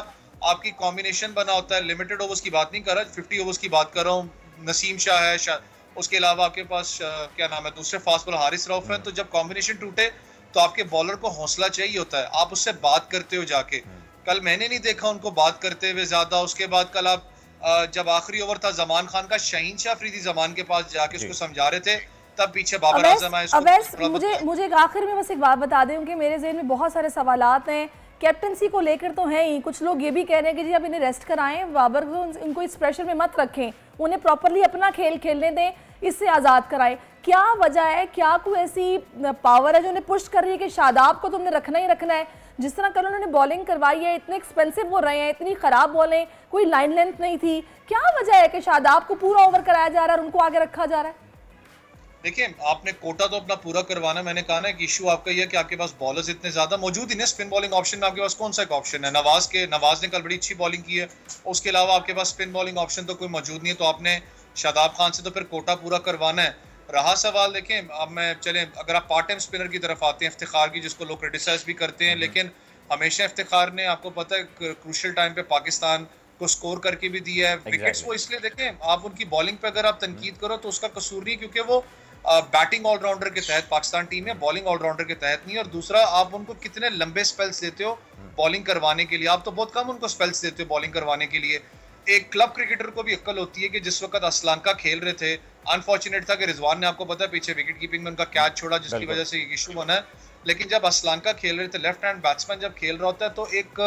आपकी कॉम्बिनेशन बना होता है, लिमिटेड ओवर्स की बात नहीं कर रहा, 50 ओवर्स की बात कर रहा हूँ, नसीम शाह है, उसके अलावा आपके पास क्या नाम है दूसरे फास्ट बॉलर हारिस रऊफ है, तो जब कॉम्बिनेशन टूटे तो आपके बॉलर को हौसला चाहिए होता है, आप उससे बात करते हो जाके। कल मैंने नहीं देखा उनको बात करते हुए ज्यादा। उसके बाद कल आप जब आखिरी ओवर था जमान खान का, शाहीन शाह अफरीदी जमान के पास जाके उसको समझा रहे थे, तब पीछे बाबर आजम आए। मुझे एक आखिर में बस एक बात बता दें कि मेरे ज़हन में बहुत सारे सवालात हैं कैप्टनसी को लेकर तो है ही। कुछ लोग ये भी कह रहे हैं कि जी अब इन्हें रेस्ट कराएं, बाबर को इनको इस प्रेशर में मत रखें, उन्हें प्रॉपरली अपना खेल खेलने दें, इससे आज़ाद कराएं। क्या वजह है, क्या कोई ऐसी पावर है जो उन्हें पुश कर रही है कि शादाब को तुमने रखना ही रखना है? जिस तरह कल उन्होंने बॉलिंग करवाई है, इतने एक्सपेंसिव हो रहे हैं, इतनी ख़राब बॉलें, कोई लाइन लेंथ नहीं थी, क्या वजह है कि शादाब को पूरा ओवर कराया जा रहा है और उनको आगे रखा जा रहा है? देखिए आपने कोटा तो अपना पूरा करवाना, मैंने कहा ना कि इशू आपका ये है कि आपके पास बॉलर्स इतने ज्यादा मौजूद ही नहीं। स्पिन बॉलिंग ऑप्शन में आपके पास कौन सा एक ऑप्शन है? नवाज ने कल बड़ी अच्छी बॉलिंग की है, उसके अलावा आपके पास स्पिन बॉलिंग ऑप्शन तो कोई मौजूद नहीं है, तो आपने शादाब खान से तो फिर कोटा पूरा करवाना है। रहा सवाल, देखें अब मैं चले अगर आप पार्ट टाइम स्पिनर की तरफ आते हैं इफ्तिखार की, जिसको लोग क्रिटिसाइज भी करते हैं, लेकिन हमेशा इफ्तिखार ने आपको पता है क्रूशियल टाइम पे पाकिस्तान को स्कोर करके भी दिया है विकेट्स। वो इसलिए देखें आप उनकी बॉलिंग पे अगर आप तनकीद करो तो उसका कसूर नहीं, क्योंकि वो बैटिंग ऑलराउंडर के तहत पाकिस्तान टीम में बॉलिंग ऑलराउंडर के तहत नहीं। और दूसरा आप उनको कितने लंबे स्पेल्स देते हो बॉलिंग करवाने के लिए, आप तो बहुत कम उनको स्पेल्स देते हो बॉलिंग करवाने के लिए। एक क्लब क्रिकेटर को भी अक्ल होती है कि जिस वक्त असलांका खेल रहे थे, अनफॉर्चुनेट था कि रिजवान ने आपको पता है पीछे विकेट कीपिंग में उनका कैच छोड़ा जिसकी वजह से इशू बना है, लेकिन जब असलांका खेल रहे थे, लेफ्ट हैंड बैट्समैन जब खेल रहा होता है तो एक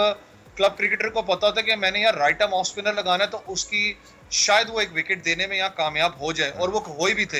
क्लब क्रिकेटर को पता होता है कि मैंने यहाँ राइट आर्म ऑफ स्पिनर लगाना है तो उसकी शायद वो एक विकेट देने में यहाँ कामयाब हो जाए, और वो हो भी थे।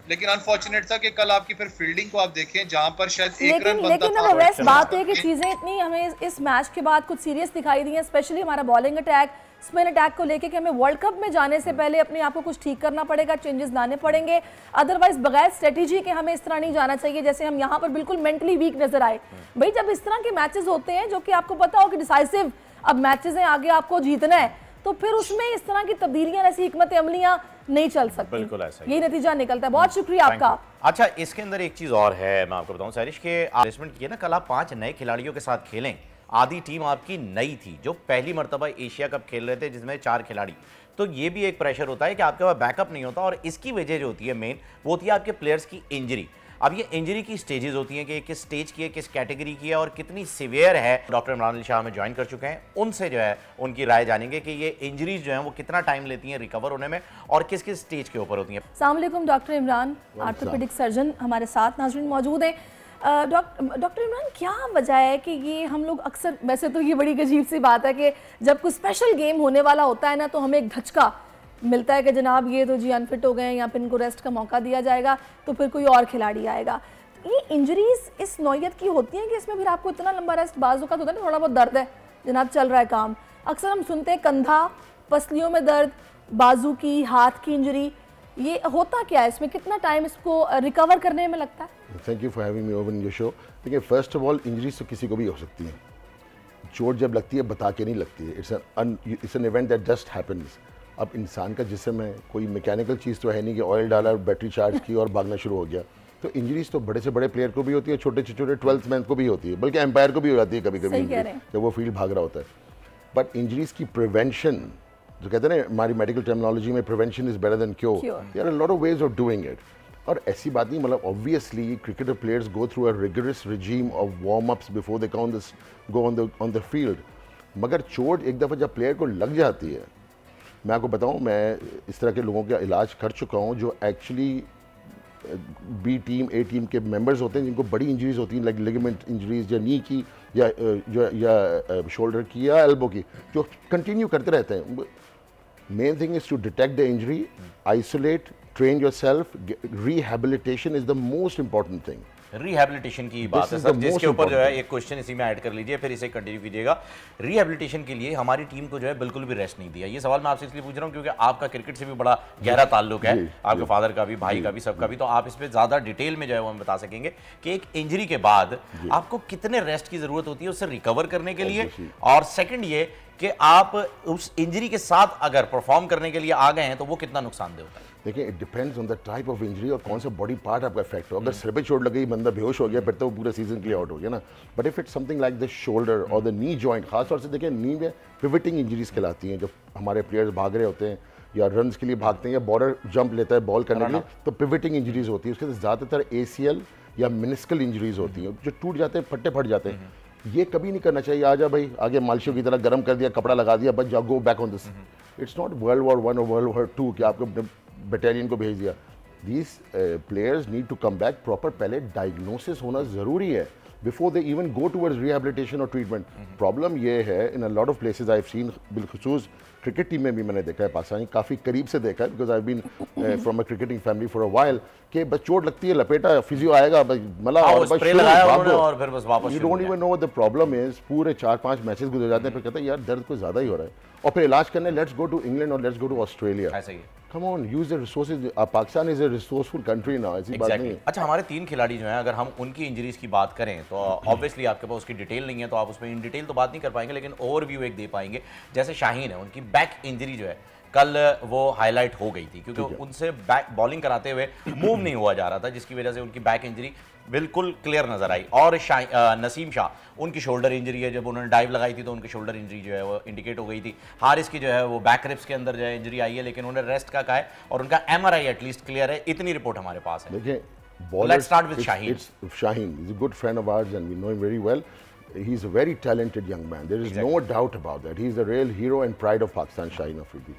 लेकिन अनफॉर्चुनेट था कि कल आपकी फिर फील्डिंग को आप देखें जहां पर शायद एक रन बनता था। लेकिन वैसे बात है कि चीजें इतनी हमें इस मैच के बाद कुछ सीरियस दिखाई दी हैं, स्पेशली हमारा बॉलिंग अटैक, स्पिन अटैक को लेके कि हमें वर्ल्ड कप में जाने से पहले अपने आप को कुछ ठीक करना पड़ेगा, चेंजेस लाने पड़ेंगे, अदरवाइज बगैर स्ट्रेटेजी के हमें इस तरह नहीं जाना चाहिए जैसे हम यहाँ पर बिल्कुल मेंटली वीक नजर आए। भाई जब इस तरह के मैचेस होते हैं जो कि आपको पता हो कि डिसाइसिव अब मैचेस हैं, आगे आपको जीतना है, तो फिर उसमें इस तरह की तब्दीलियां, ऐसी हिकमत अमलियां नहीं चल सकती। बिल्कुल ऐसा ही यही नतीजा निकलता है। बहुत शुक्रिया आपका। अच्छा, इसके अंदर एक चीज और है, मैं आपको बताऊं सैरिश के प्लेसमेंट किए ना, कल आप 5 नए खिलाड़ियों के साथ खेलें, आधी टीम आपकी नई थी जो पहली मर्तबा एशिया कप खेल रहे थे जिसमें 4 खिलाड़ी, तो ये भी एक प्रेशर होता है कि आपके पास बैकअप नहीं होता, और इसकी वजह जो होती है मेन वो होती है आपके प्लेयर्स की इंजरी। अब ये इंजरी की स्टेजेस होती हैं कि किस स्टेज की है, किस कैटेगरी की है और कितनी सीवियर है। डॉक्टर इमरान अली शाह में ज्वाइन कर चुके हैं, उनसे जो है उनकी राय जानेंगे कि ये इंजरीज जो हैं वो कितना टाइम लेती हैं रिकवर होने में और किस किस स्टेज के ऊपर होती हैं। अस्सलाम वालेकुम डॉक्टर इमरान, ऑर्थोपेडिक सर्जन हमारे साथ नाज़रीन मौजूद हैं। डॉक्टर इमरान, क्या वजह है कि ये हम लोग अक्सर, वैसे तो ये बड़ी अजीब सी बात है कि जब कोई स्पेशल गेम होने वाला होता है ना तो हमें एक धचका मिलता है कि जनाब ये तो जी अनफिट हो गए हैं या फिर इनको रेस्ट का मौका दिया जाएगा तो फिर कोई और खिलाड़ी आएगा। ये इंजरीज इस नौयत की होती हैं कि इसमें फिर आपको इतना लंबा रेस्ट, बाजू का तो होता है थोड़ा बहुत दर्द है जनाब, चल रहा है काम, अक्सर हम सुनते हैं कंधा, पसलियों में दर्द, बाजू की, हाथ की इंजरी, ये होता क्या है, इसमें कितना टाइम इसको रिकवर करने में लगता है? Thank you for having me over in your show. देखिए, फर्स्ट ऑफ ऑल इंजरीज तो किसी को भी हो सकती है, चोट जब लगती है बता के नहीं लगती है, it's an event that just happens. अब इंसान का जिस्म है, कोई मैकेनिकल चीज़ तो है नहीं कि ऑयल डाला, बैटरी चार्ज की और भागना शुरू हो गया। तो इंजरीज तो बड़े से बड़े प्लेयर को भी होती है, छोटे से छोटे 12th मैन को भी होती है, बल्कि एम्पायर को भी हो जाती है कभी कभी जब वो फील्ड भाग रहा होता है। बट इंजरीज की प्रिवेंशन, जो कहते हैं ना हमारी मेडिकल टर्मिनोलॉजी में, prevention is better than cure, there are a lot of ways of doing it. और ऐसी बात नहीं, मतलब obviously cricketer players go through a rigorous regime of warm ups before they go on the field. मगर चोट एक दफ़ा जब प्लेयर को लग जाती है, मैं आपको बताऊं, मैं इस तरह के लोगों का इलाज कर चुका हूं जो एक्चुअली बी टीम, ए टीम के मेंबर्स होते हैं जिनको बड़ी इंजरीज होती हैं, लाइक लिगामेंट इंजरीज या नी की या शोल्डर की या एल्बो की, जो कंटिन्यू करते रहते हैं। Main thing is to detect the injury, isolate, train yourself, rehabilitation is the most important thing. Rehabilitation की बात है सर, जिसके ऊपर जो है एक क्वेश्चन इसी में ऐड कर लीजिए, फिर इसे कंटिन्यू कीजिएगा। रिहैबिलिटेशन के लिए हमारी टीम को जो है बिल्कुल भी रेस्ट नहीं दिया। ये सवाल मैं आपसे इसलिए पूछ रहा हूँ क्योंकि आपका क्रिकेट से भी बड़ा गहरा ताल्लुक है, आपके फादर का भी, भाई का भी, सबका भी, तो आप इस पर ज़्यादा डिटेल में जो है वो हमें बता सकेंगे कि एक इंजरी के बाद आपको कितने रेस्ट की ज़रूरत होती है उससे रिकवर करने के लिए। और सेकेंड ये कि आप उस इंजरी के साथ अगर परफॉर्म करने के लिए आ गए हैं तो वो कितना नुकसानदेह होता है? देखिए, it depends on the type of injury और कौन सा बॉडी पार्ट आपका इफेक्ट हो। अगर सिर पे चोट लग गई, बंदा बेहोश हो गया, फिर तो वो पूरे सीजन के लिए आउट हो गया ना। But if it's something like the shoulder और द नी जॉइंट, खासतौर से देखिए नी में पिवटिंग इंजरीज कहलाती हैं। जब हमारे प्लेयर्स भाग रहे होते हैं या रन्स के लिए भागते हैं या बॉर्डर जंप लेता है बॉल करने के लिए, तो पिवटिंग इंजरीज होती है। उसके ज़्यादातर ACL या मिनिस्कल इंजरीज होती हैं जो टूट जाते हैं, फट्टे फट जाते हैं। ये कभी नहीं करना चाहिए। आजा भाई, आगे मालशियों की तरह गर्म कर दिया, कपड़ा लगा दिया, बस जाओ, go back on this. It's not World War I और World War II कि आपको बटालियन को भेज दिया। These players need to come back. Proper पहले डायग्नोसिस होना ज़रूरी है before they even go towards rehabilitation और ट्रीटमेंट। प्रॉब्लम ये है in a lot of places, I have seen, बिलखुसूस क्रिकेट टीम में भी मैंने देखा है, पाकिस्तानी काफ़ी करीब से देखा है, because I been from a cricketing family for a while, कि बस चोट लगती है, लपेटा, फिजियो आएगा, बस मला और बस और फिर बस वापस। You don't even know what the problem is. पूरे 4-5 मैचेस गुजर जाते हैं, फिर कहते हैं यार दर्द कुछ ज़्यादा ही हो रहा है, और फिर इलाज करने लेट्स गो टू इंग्लैंड और लेट्स गो टू ऑस्ट्रेलिया। ऐसा ही Come on, use the resources. Pakistan is a resourceful country now. ऐसी बात नहीं है। अच्छा, हमारे 3 खिलाड़ी जो हैं, अगर हम उनकी इंजरीज की बात करें तो ऑब्वियसली आपके पास उसकी डिटेल नहीं है, तो आप उसमें इन डिटेल तो बात नहीं कर पाएंगे, लेकिन ओवरव्यू एक दे पाएंगे। जैसे शाहीन है, उनकी बैक इंजरी जो है कल वो हाईलाइट हो गई थी, क्योंकि उनसे बैक बॉलिंग कराते हुए मूव नहीं हुआ जा रहा था, जिसकी वजह से उनकी बैक इंजरी बिल्कुल क्लियर नजर आई। और नसीम शाह, उनकी शोल्डर इंजरी है, जब उन्होंने डाइव लगाई थी तो उनकी शोल्डर इंजरी जो है वो इंडिकेट हो गई थी। हारिस की जो है वो बैक रिब्स के अंदर जो है इंजरी आई है, लेकिन उन्हें रेस्ट का कहा है और उनका MRI एटलीस्ट क्लियर है। इतनी रिपोर्ट हमारे पास है। देखिए, let's start with Shaheen. Shaheen is a good friend of ours and we know him very well. He's a very talented young man. There is no doubt about that. He's a real hero and pride of Pakistan, Shaheen Afridi.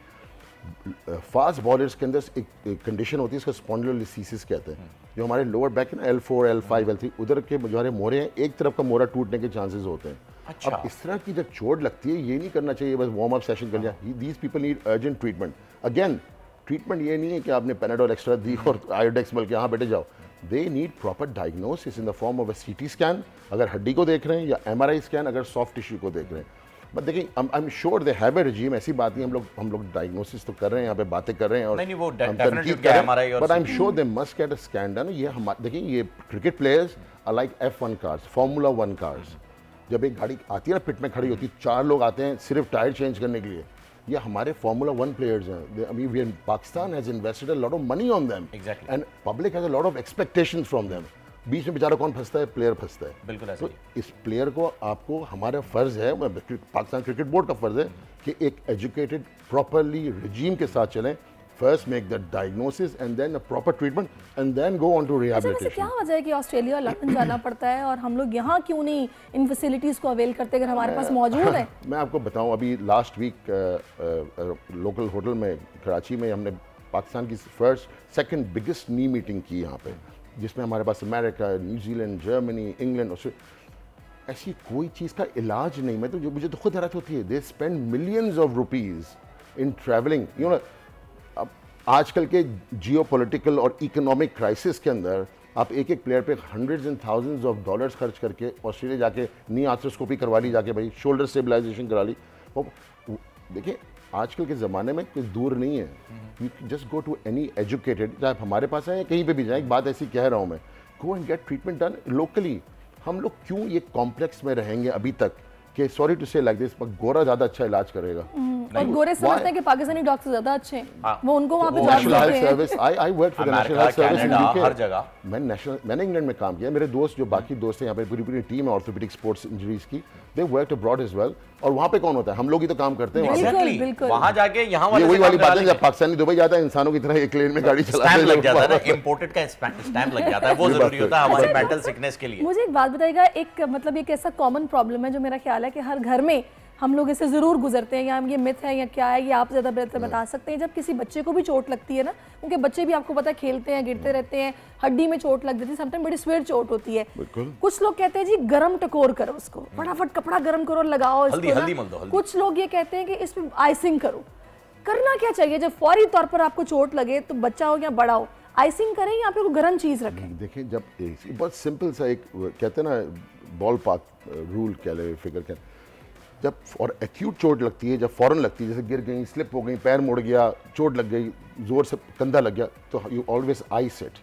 Fast bowlers के अंदर एक condition होती है, इसको स्पॉन्डिलोलिसिस कहते हैं, जो हमारे लोअर बैक है ना, L4, L5, L3, उधर के जो हमारे मोरे हैं, एक तरफ का मोरा टूटने के चांसेस होते हैं। अच्छा। अब इस तरह की जब चोट लगती है, ये नहीं करना चाहिए बस वार्म अप सेशन कर लिया। These people need urgent treatment. Again, treatment ये नहीं है कि आपने पेनाडोल एक्स्ट्रा दी और आयोडेक्स मल के हाँ बेटे जाओ। They need proper diagnosis in the form of a CT scan अगर हड्डी को देख रहे हैं, या MRI स्कैन अगर सॉफ्ट टिश्यू को देख रहे हैं। बट देखिए, आई am sure they have a regime. ऐसी बात नहीं, हम लोग डायग्नोसिस तो कर रहे हैं, यहाँ पे बातें कर रहे हैं और नहीं वो तनकीद कर रहे हैं, but I am sure they must get a scan done. ये हमारे देखिए, ये cricket players are like F1 cars, Formula 1 cars. जब एक गाड़ी आती है ना, पिट में खड़ी होती है, 4 लोग आते हैं सिर्फ टायर चेंज करने के लिए। ये हमारे Formula 1 प्लेयर्स हैं। Pakistan has invested a lot of money on them and public has a lot of expectations from them. बीच में बेचारा कौन फंसता है? प्लेयर फंसता है। बिल्कुल ऐसा। तो इस प्लेयर को आपको, हमारा फर्ज है, पाकिस्तान क्रिकेट बोर्ड का फर्ज है कि एक एजुकेटेड प्रॉपरली रिजीम के साथ चलें। First make the diagnosis and then a proper treatment and then go on to rehabilitation. क्या वजह है कि ऑस्ट्रेलिया लंदन जाना पड़ता है और हम लोग यहाँ क्यों नहीं इन फैसिलिटीज को अवेल करते अगर हमारे पास मौजूद है? मैं आपको बताऊं, अभी लास्ट वीक लोकल होटल में कराची में हमने पाकिस्तान की सेकंड बिगेस्ट नी मीटिंग की यहाँ पे, जिसमें हमारे पास America, New Zealand, Germany, England, Australia, ऐसी कोई चीज़ का इलाज नहीं। मैं तो जो मुझे तो खुद हैरत होती है, they spend millions of rupees in travelling. You know, अब आजकल के जियोपॉलिटिकल और इकोनॉमिक क्राइसिस के अंदर आप एक एक प्लेयर पे hundreds and thousands of dollars खर्च करके ऑस्ट्रेलिया जाके नी आर्थ्रोस्कोपी करवा ली, जाके भाई शोल्डर स्टेबलाइजेशन करा ली। देखिए, आजकल के ज़माने में कोई दूर नहीं है। You just go to any educated, चाहे हमारे पास आए कहीं पे भी जाए, एक बात ऐसी कह रहा हूँ मैं, go and gate treatment done locally. हम लोग क्यों ये कॉम्प्लेक्स में रहेंगे अभी तक कि सॉरी टू से लाइक दिस, गोरा ज़्यादा अच्छा इलाज करेगा और गोरे समझते हैं कि पाकिस्तानी डॉक्टर ज़्यादा अच्छे हैं, वो उनको वहाँ पे जॉब देते हैं। Service, I work for the National Health Service in UK, हर जगह। मैंने इंग्लैंड में काम किया। मेरे दोस्त, जो बाकी दोस्त हैं यहाँ पे, पूरी टीम है ऑर्थोपेडिक स्पोर्ट्स इंजरीज की, they worked abroad as well. और वहाँ पे कौन होता है? हम लोग ही तो काम करते हैं वहाँ जाके। यहाँ वही वाली बात है, जब पाकिस्तानी दुबई जाता है, इंसानों की तरह एक लेन में गाड़ी चलाता है, लग जाता है, इंपोर्टेड का स्टैंप लग जाता है, वो जरूरी होता है हमारे मेंटल सिकनेस के लिए। मुझे एक बात बताइएगा, एक मतलब एक ऐसा कॉमन प्रॉब्लम है जो मेरा ख्याल है कि हर घर में हम लोग इसे ज़रूर गुजरते हैं, या ये मिथ है या क्या है, ये आप ज़्यादा बेहतर बता सकते हैं। जब किसी बच्चे को भी चोट लगती है ना, उनके बच्चे भी आपको पता है खेलते हैं, गिरते रहते हैं, हड्डी में चोट लग जाती है, समटाइम बड़ी स्वेयर चोट होती है। कुछ लोग कहते हैं जी गरम टकोर करो उसको, फटाफट कपड़ा गरम करो, लगाओ इसको। कुछ लोग ये कहते हैं कि इसमें आइसिंग करो। करना क्या चाहिए जब फौरी तौर पर आपको चोट लगे, तो बच्चा हो या बड़ा हो, आइसिंग करें या फिर गर्म चीज़ रखें? देखिए, जब बहुत सिंपल सा एक कहते हैं ना, बॉल पार्क रूल कह ले, फिगर कह, जब और एक्यूट चोट लगती है, जब फौरन लगती है, जैसे गिर गई, स्लिप हो गई, पैर मुड़ गया, चोट लग गई, जोर से कंधा लग गया, तो you always ice it,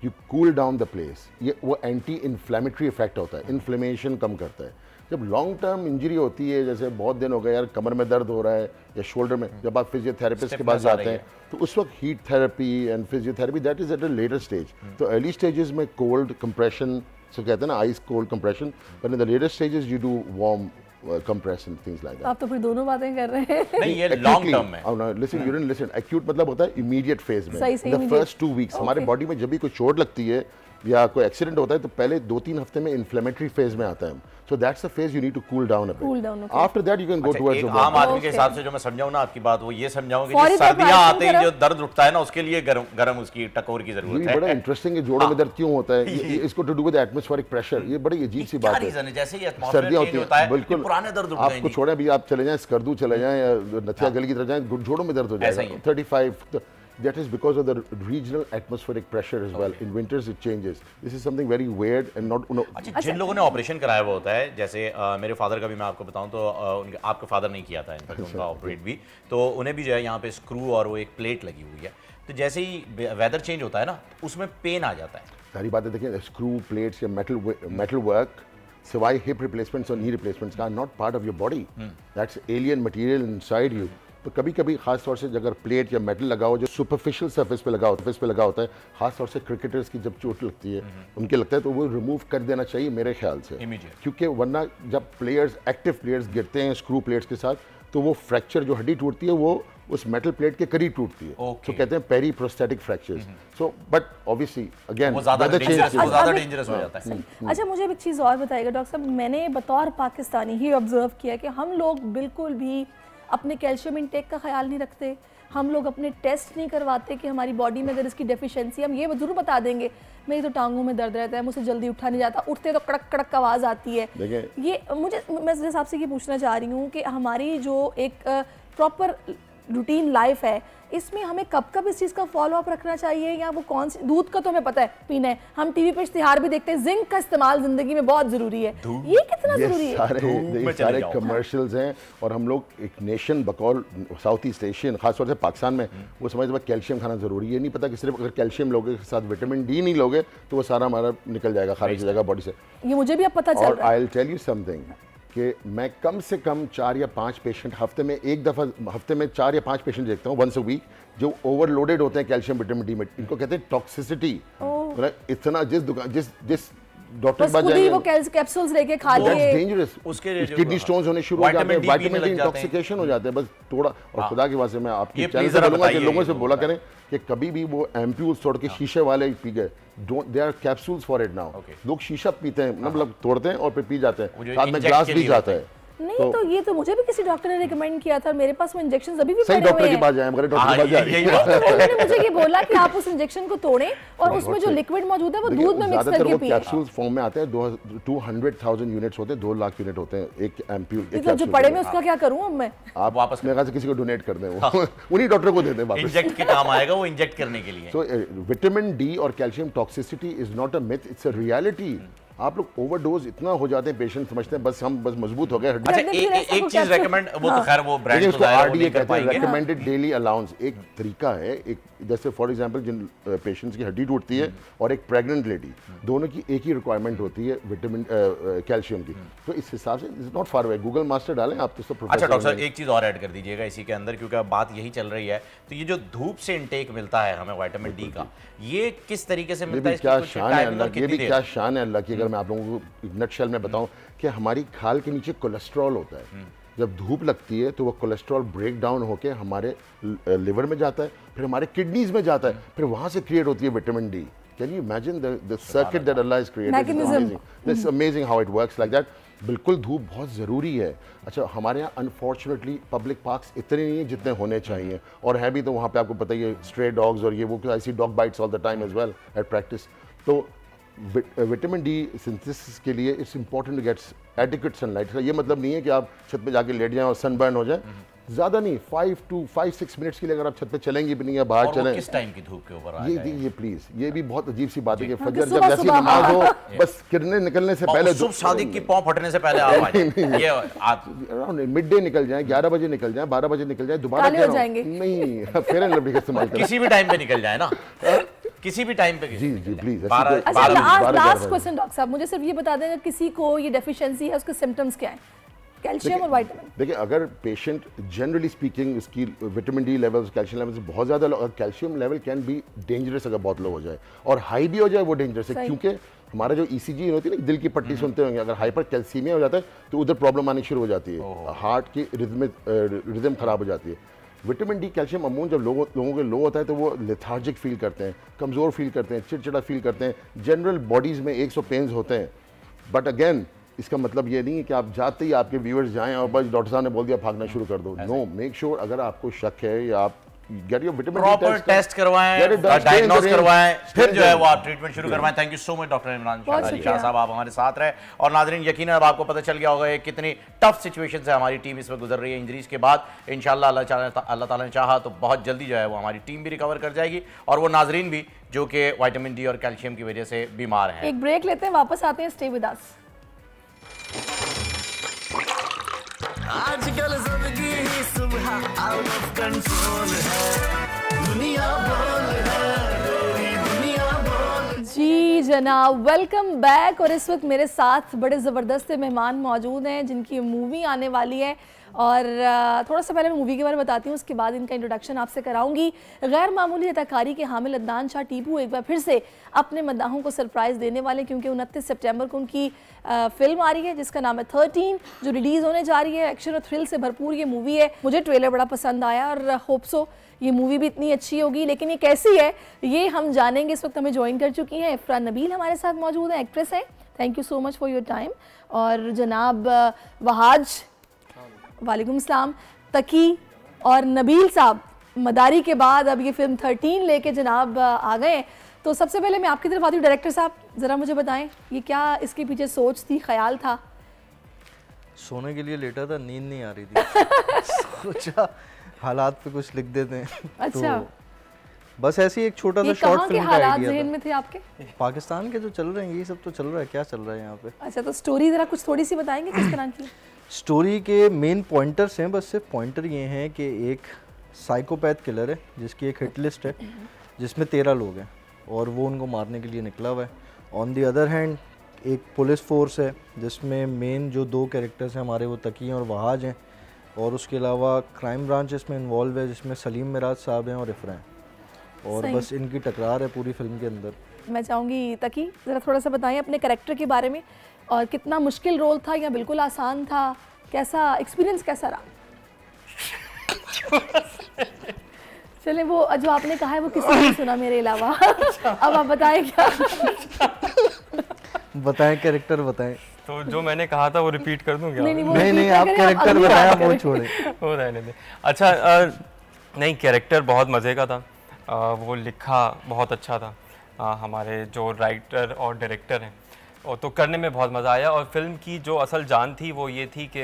you cool down the place. ये वो एंटी इन्फ्लेमेटरी इफेक्ट होता है, इन्फ्लेमेशन कम करता है। जब लॉन्ग टर्म इंजरी होती है, जैसे बहुत दिन हो गए यार कमर में दर्द हो रहा है या शोल्डर में, जब आप फिजियोथेरेपिस्ट के पास जाते हैं तो उस वक्त heat therapy and physiotherapy that is at a later stage. तो अर्ली स्टेजेस में कोल्ड कंप्रेशन, सो कहते हैं ना ice cold compression, but in the later stages you do warm compression things like that। आप तो फिर दोनों बातें कर रहे हैं। नहीं, ये लॉन्ग टर्म में। Oh no, listen, you didn't listen। Acute मतलब होता है immediate phase में। सही The first 2 weeks हमारे बॉडी में जब भी कोई चोट लगती है या कोई एक्सीडेंट होता है तो पहले 2-3 हफ्ते में इन्फ्लेमेटरी फेज में आता है। So that's the phase you need to cool down a bit। After that you can go towards the आम आदमी के हिसाब से जो मैं समझाऊं ना आपकी बात, वो ये समझाऊं कि सर्दियां आते ही जो दर्द उठता है ना, उसके लिए गरम उसकी टकोर की जरूरत है। बड़ा इंटरेस्टिंग है जोड़ों में दर्द क्यों होता है, इसको to do with atmospheric pressure. ये बड़ी अजीब सी बात है। जैसे ही सर्दियां होती है बिल्कुल पुराने दर्द उठ गए। आपको छोड़े अभी आप चले जाएं स्कर्दू चले जाएं या नथिया गली की तरफ जाएं, जोड़ों में दर्द हो जाएगा 35। That is because of the regional atmospheric pressure as well। In winters it changes। This is something very weird and not अच्छा, जिन लोगों ने ऑपरेशन कराया हुआ होता है, जैसे मेरे फादर का भी मैं आपको बताऊं तो आपके फादर नहीं किया था इनका, उनका ऑपरेट भी, तो उन्हें भी जो है यहाँ पे स्क्रू और वो एक प्लेट लगी हुई है, तो जैसे ही वेदर चेंज होता है ना उसमें पेन आ जाता है। सारी बातें देखिए, स्क्रू प्लेट्स या मेटल वर्क सिवाय हिप रिप्लेसमेंट्स और नी रिप्लेसमेंट्स का not part of your body. That's alien material inside you. तो कभी कभी खास तौर से अगर प्लेट या मेटल लगा हो जो सुपरफिशियल सरफेस पे लगा होता है, खास तौर से क्रिकेटर्स की जब चोट लगती है उनके लगता है तो वो रिमूव कर देना चाहिए मेरे ख्याल से, क्योंकि वरना जब प्लेयर्स एक्टिव प्लेयर्स गिरते हैं स्क्रू प्लेट्स के साथ तो वो फ्रैक्चर जो हड्डी टूटती है वो उस मेटल प्लेट के करीब टूटती है। तो कहते हैं peri prosthetic fractures. So but obviously again ज्यादा डेंजरस हो जाता है। अच्छा, मुझे एक चीज़ और बताइएगा डॉक्टर साहब, मैंने बतौर पाकिस्तानी ही ऑब्जर्व किया कि हम लोग बिल्कुल भी अपने कैल्शियम इंटेक का ख्याल नहीं रखते, हम लोग अपने टेस्ट नहीं करवाते कि हमारी बॉडी में अगर इसकी डेफिशिएंसी, हम ये ज़रूर बता देंगे मेरी तो टांगों में दर्द रहता है, मुझसे जल्दी उठा नहीं जाता, उठते तो कड़क कड़क आवाज़ आती है। ये मैं जिस हिसाब से ये पूछना चाह रही हूँ कि हमारी जो एक प्रॉपर रूटीन लाइफ है इसमें हमें कब कब इस चीज़ का फॉलो अप रखना चाहिए, या वो कौन सी, दूध का तो हमें पता है पीना है, हम टीवी पे इश्तिहार भी देखते हैं, जिंक का इस्तेमाल जिंदगी में बहुत ज़रूरी है, ये कितना ज़रूरी है? सारे कमर्शियल्स हैं और हम लोग एक नेशन बकौल साउथ ईस्ट एशियन खासतौर से पाकिस्तान में वो समझते हैं कैल्शियम खाना ज़रूरी है। नहीं पता कि सिर्फ अगर कैल्शियम लोगे के साथ विटामिन डी नहीं लोगे तो वो सारा हमारा निकल जाएगा, खारिज हो जाएगा बॉडी से। ये मुझे भी अब पता चल रहा है। और I will tell you something कि मैं कम से कम 4 या 5 पेशेंट हफ्ते में एक दफ़ा, हफ्ते में 4 या 5 पेशेंट देखता हूँ वंस अ वीक, जो ओवरलोडेड होते हैं कैल्शियम विटामिन डी में। इनको कहते हैं टॉक्सिसिटी। इतना जिस डॉक्टर के पास जाएंगे वो कैप्सूल्स लेके खा लिए, डेंजरस, उसके किडनी स्टोन्स होने शुरू हो जाते हैं, विटामिन डी इंटॉक्सिकेशन हो जाते हैं बस थोड़ा। और खुदा की वास्ते मैं आपकी चैनल से बोलूंगा कि लोगों से बोला करें कि कभी भी वो एम्प्यूल्स तोड़ के शीशे वाले पी गए, they are capsules for it now. लोग शीशा पीते हैं, मतलब तोड़ते हैं और फिर पी जाते हैं, साथ में ग्लास भी जाता है। नहीं तो ये तो मुझे भी किसी डॉक्टर ने रिकमेंड किया था, मेरे पास वो इंजेक्शन अभी भी सही डॉक्टर के पास जाएं, मगर डॉक्टर के पास जाइए। उन्होंने मुझे ये बोला कि आप उस इंजेक्शन को तोड़ें और उसमें जो लिक्विड मौजूद है वो दूध में मिक्स करके पिए। कैप्सूल्स फॉर्म में आते हैं, 200,000 यूनिट्स होते हैं, 2 लाख यूनिट होते हैं एक एम्प्यूल। मतलब जो पड़े में उसका क्या करूं अब मैं? आप वापस मेरे ख्याल से किसी को डोनेट कर दें, वो उन्हीं डॉक्टर को दे दें वापस, इंजेक्ट के काम आएगा वो, इंजेक्ट करने के लिए। सो विटामिन डी और calcium toxicity is not a myth, it's a reality. आप लोग ओवरडोज इतना हो जाते हैं, पेशेंट समझते हैं बस हम मजबूत हो गए। अच्छा, एक चीज रेकमेंड, वो तो खैर वो ब्रांड तो आरडीए कहते हैं, रेकमेंडेड डेली अलाउंस। एक तरीका है, एक जैसे फॉर एग्जांपल जिन पेशेंट्स की हड्डी टूटती है और एक प्रेग्नेंट लेडी, दोनों की एक ही रिक्वायरमेंट होती है विटामिन कैल्शियम की, तो इस हिसाब से it's not far away. Google master डालें आप तो सब प्रोफेसर। अच्छा डॉक्टर साहब, एक चीज और ऐड कर दीजिएगा इसी के अंदर, क्योंकि अब बात यही चल रही है, तो ये जो धूप से इनटेक मिलता है हमें विटामिन डी का, ये किस तरीके से मिलता है? क्या शान है अल्लाह की, ये भी क्या शान है अल्लाह की। अगर मैं आप लोगों को नटशेल में बताऊं कि हमारी खाल के नीचे कोलेस्ट्रॉल होता है, जब धूप लगती है तो वो कोलेस्ट्रॉल ब्रेक डाउन होकर हमारे लिवर में जाता है, फिर हमारे किडनीज में जाता है, फिर वहां से क्रिएट होती है vitamin D. Can you imagine the circuit that Allah has created? It's amazing how it works like that. बिल्कुल धूप बहुत ज़रूरी है। अच्छा, हमारे यहाँ अनफॉर्चुनेटली पब्लिक पार्क्स इतने नहीं हैं जितने होने चाहिए, और है भी तो वहाँ पे आपको पता ही है स्ट्रे डॉग्स और ये वो, I see dog bites all the time as well at practice. तो विटामिन डी सिंथेसिस के लिए it's important to get adequate sunlight. ये मतलब नहीं है कि आप छत पे जाके लेट जाएं और सनबर्न हो जाए, ज़्यादा नहीं, 5-6 मिनट्स के लिए अगर आप छत पे चलेंगे भी नहीं या बाहर चलें। किस टाइम की धूप के ऊपर ये प्लीज, ये भी बहुत अजीब सी बात है कि फजर जब जैसी नमाज हो, बस किरणें निकलने से पहले, सुबह शादी की पाँव फटने से पहले आप ये मिड डे निकल जाए, 11 बजे निकल जाए, 12 बजे निकल जाए, दोबारा नहीं, फेयर एंड लवली का इस्तेमाल किसी भी टाइम पे निकल जाए ना, किसी भी टाइम पे जी जी प्लीज। अच्छा लास्ट क्वेश्चन डॉक्टर साहब, मुझे सिर्फ ये बता दें किसी को ये डेफिशिएंसी है उसके सिम्टम्स क्या हैं, कैल्शियम और विटामिन? देखिए अगर पेशेंट जनरली स्पीकिंग उसकी vitamin D levels calcium levels बहुत ज़्यादा low, calcium level can be dangerous अगर बहुत लो हो जाए, और हाई भी हो जाए वो डेंजरस है, क्योंकि हमारा जो ईसीजी होती है ना दिल की पट्टी सुनते होंगे, अगर हाइपर कैल्सीमिया हो जाता है तो उधर प्रॉब्लम आनी शुरू हो जाती है, हार्ट की रिदम खराब हो जाती है। विटामिन डी कैल्शियम अमून जब लोगों के लो होता है तो वो लेथार्जिक फील करते हैं, कमज़ोर फील करते हैं, चिड़चिड़ा फील करते हैं, जनरल बॉडीज़ में 100 पेन्स होते हैं। बट अगेन इसका मतलब ये नहीं है कि आप जाते ही आपके व्यूअर्स जाएं और बस डॉक्टर साहब ने बोल दिया भागना शुरू कर दो। नो, मेक श्योर अगर आपको शक है या आप get your vitamin proper test करवाएं, डायग्नोस करवाएं, फिर जो है वो आप ट्रीटमेंट शुरू करवाएं। Thank you so much doctor Imran Shah साहब, आप हमारे साथ रहे। और नाज़रीन यकीनन अब आपको पता चल गया होगा कितनी टफ सिचुएशन से हमारी टीम इस वक्त गुजर रही है इंजरीज के बाद। इंशाल्लाह अल्लाह ताला ने चाहा तो बहुत जल्दी जो है वो हमारी टीम भी रिकवर कर जाएगी और वो नाज़रीन भी जो कि विटामिन डी और कैल्शियम की वजह से बीमार हैं। एक ब्रेक लेते हैं, वापस आते हैं, स्टे विद अस। आजकल जिंदगी ही सुबह आउट ऑफ कंट्रोल है, दुनिया बोल है, तेरी दुनिया बोल। जी जनाब, वेलकम बैक। और इस वक्त मेरे साथ बड़े ज़बरदस्त मेहमान मौजूद हैं जिनकी मूवी आने वाली है, और थोड़ा सा पहले मैं मूवी के बारे में बताती हूँ, उसके बाद इनका इंट्रोडक्शन आपसे कराऊंगी। गैर मामूली अदाकारी के हामिल अदनान शाह टीपू एक बार फिर से अपने मद्दाहों को सरप्राइज़ देने वाले, क्योंकि 29 सितंबर को उनकी फिल्म आ रही है जिसका नाम है 13, जो रिलीज़ होने जा रही है। एक्शन और थ्रिल से भरपूर ये मूवी है। मुझे ट्रेलर बड़ा पसंद आया और होप सो ये मूवी भी इतनी अच्छी होगी, लेकिन ये कैसी है ये हम जानेंगे। इस वक्त हमें ज्वाइन कर चुकी हैं इफ्रा नबील, हमारे साथ मौजूद है, एक्ट्रेस है। Thank you so much for your time. और जनाब वहाज, वालेकुम सलाम, तकी और नबील साहब मदारी के बाद अब ये फिल्म 13 लेके जनाब आ गए। तो सबसे पहले मैं आपकी तरफ आती हूँ, डायरेक्टर साहब ज़रा मुझे बताएं ये क्या इसके पीछे सोच थी, ख्याल था? सोने के लिए लेटा था, नींद नहीं आ रही थी सोचा हालात पे कुछ लिख देते हैं। अच्छा, तो बस ऐसे ही एक छोटा सा शॉर्ट फिल्म का आइडिया ज़हन में थे आपके? पाकिस्तान के जो चल रहे हैं ये सब तो चल रहा है, क्या चल रहा है यहाँ पे। अच्छा, तो स्टोरी ज़रा कुछ थोड़ी सी बताएंगे किस तरह की? स्टोरी के मेन पॉइंटर्स हैं, बस सिर्फ पॉइंटर ये हैं कि एक साइकोपैथ किलर है जिसकी एक हिट लिस्ट है जिसमें 13 लोग हैं और वो उनको मारने के लिए निकला हुआ है। ऑन दी अदर हैंड एक पुलिस फोर्स है जिसमें मेन जो 2 कैरेक्टर्स हैं हमारे वो तकी और वहाज हैं, और उसके अलावा क्राइम ब्रांच इसमें इन्वॉल्व है जिसमें सलीम मिराज साहब हैं और इफ्रा हैं, और बस इनकी टकरार है पूरी फिल्म के अंदर। मैं चाहूँगी तकी ज़रा थोड़ा सा बताएं अपने कैरेक्टर के बारे में, और कितना मुश्किल रोल था या बिल्कुल आसान था, कैसा एक्सपीरियंस कैसा रहा? चले, वो जो आपने कहा है वो किसी ने सुना मेरे अलावा अब आप बताएं क्या बताएं, कैरेक्टर बताएं। तो जो मैंने कहा था वो रिपीट कर दूं क्या? नहीं आप कैरेक्टर बताएं, वो छोड़े वो रहने दें। अच्छा, नहीं कैरेक्टर बहुत मज़े का था, वो लिखा बहुत अच्छा था, हमारे जो राइटर और डायरेक्टर हैं, और तो करने में बहुत मज़ा आया। और फिल्म की जो असल जान थी वो ये थी कि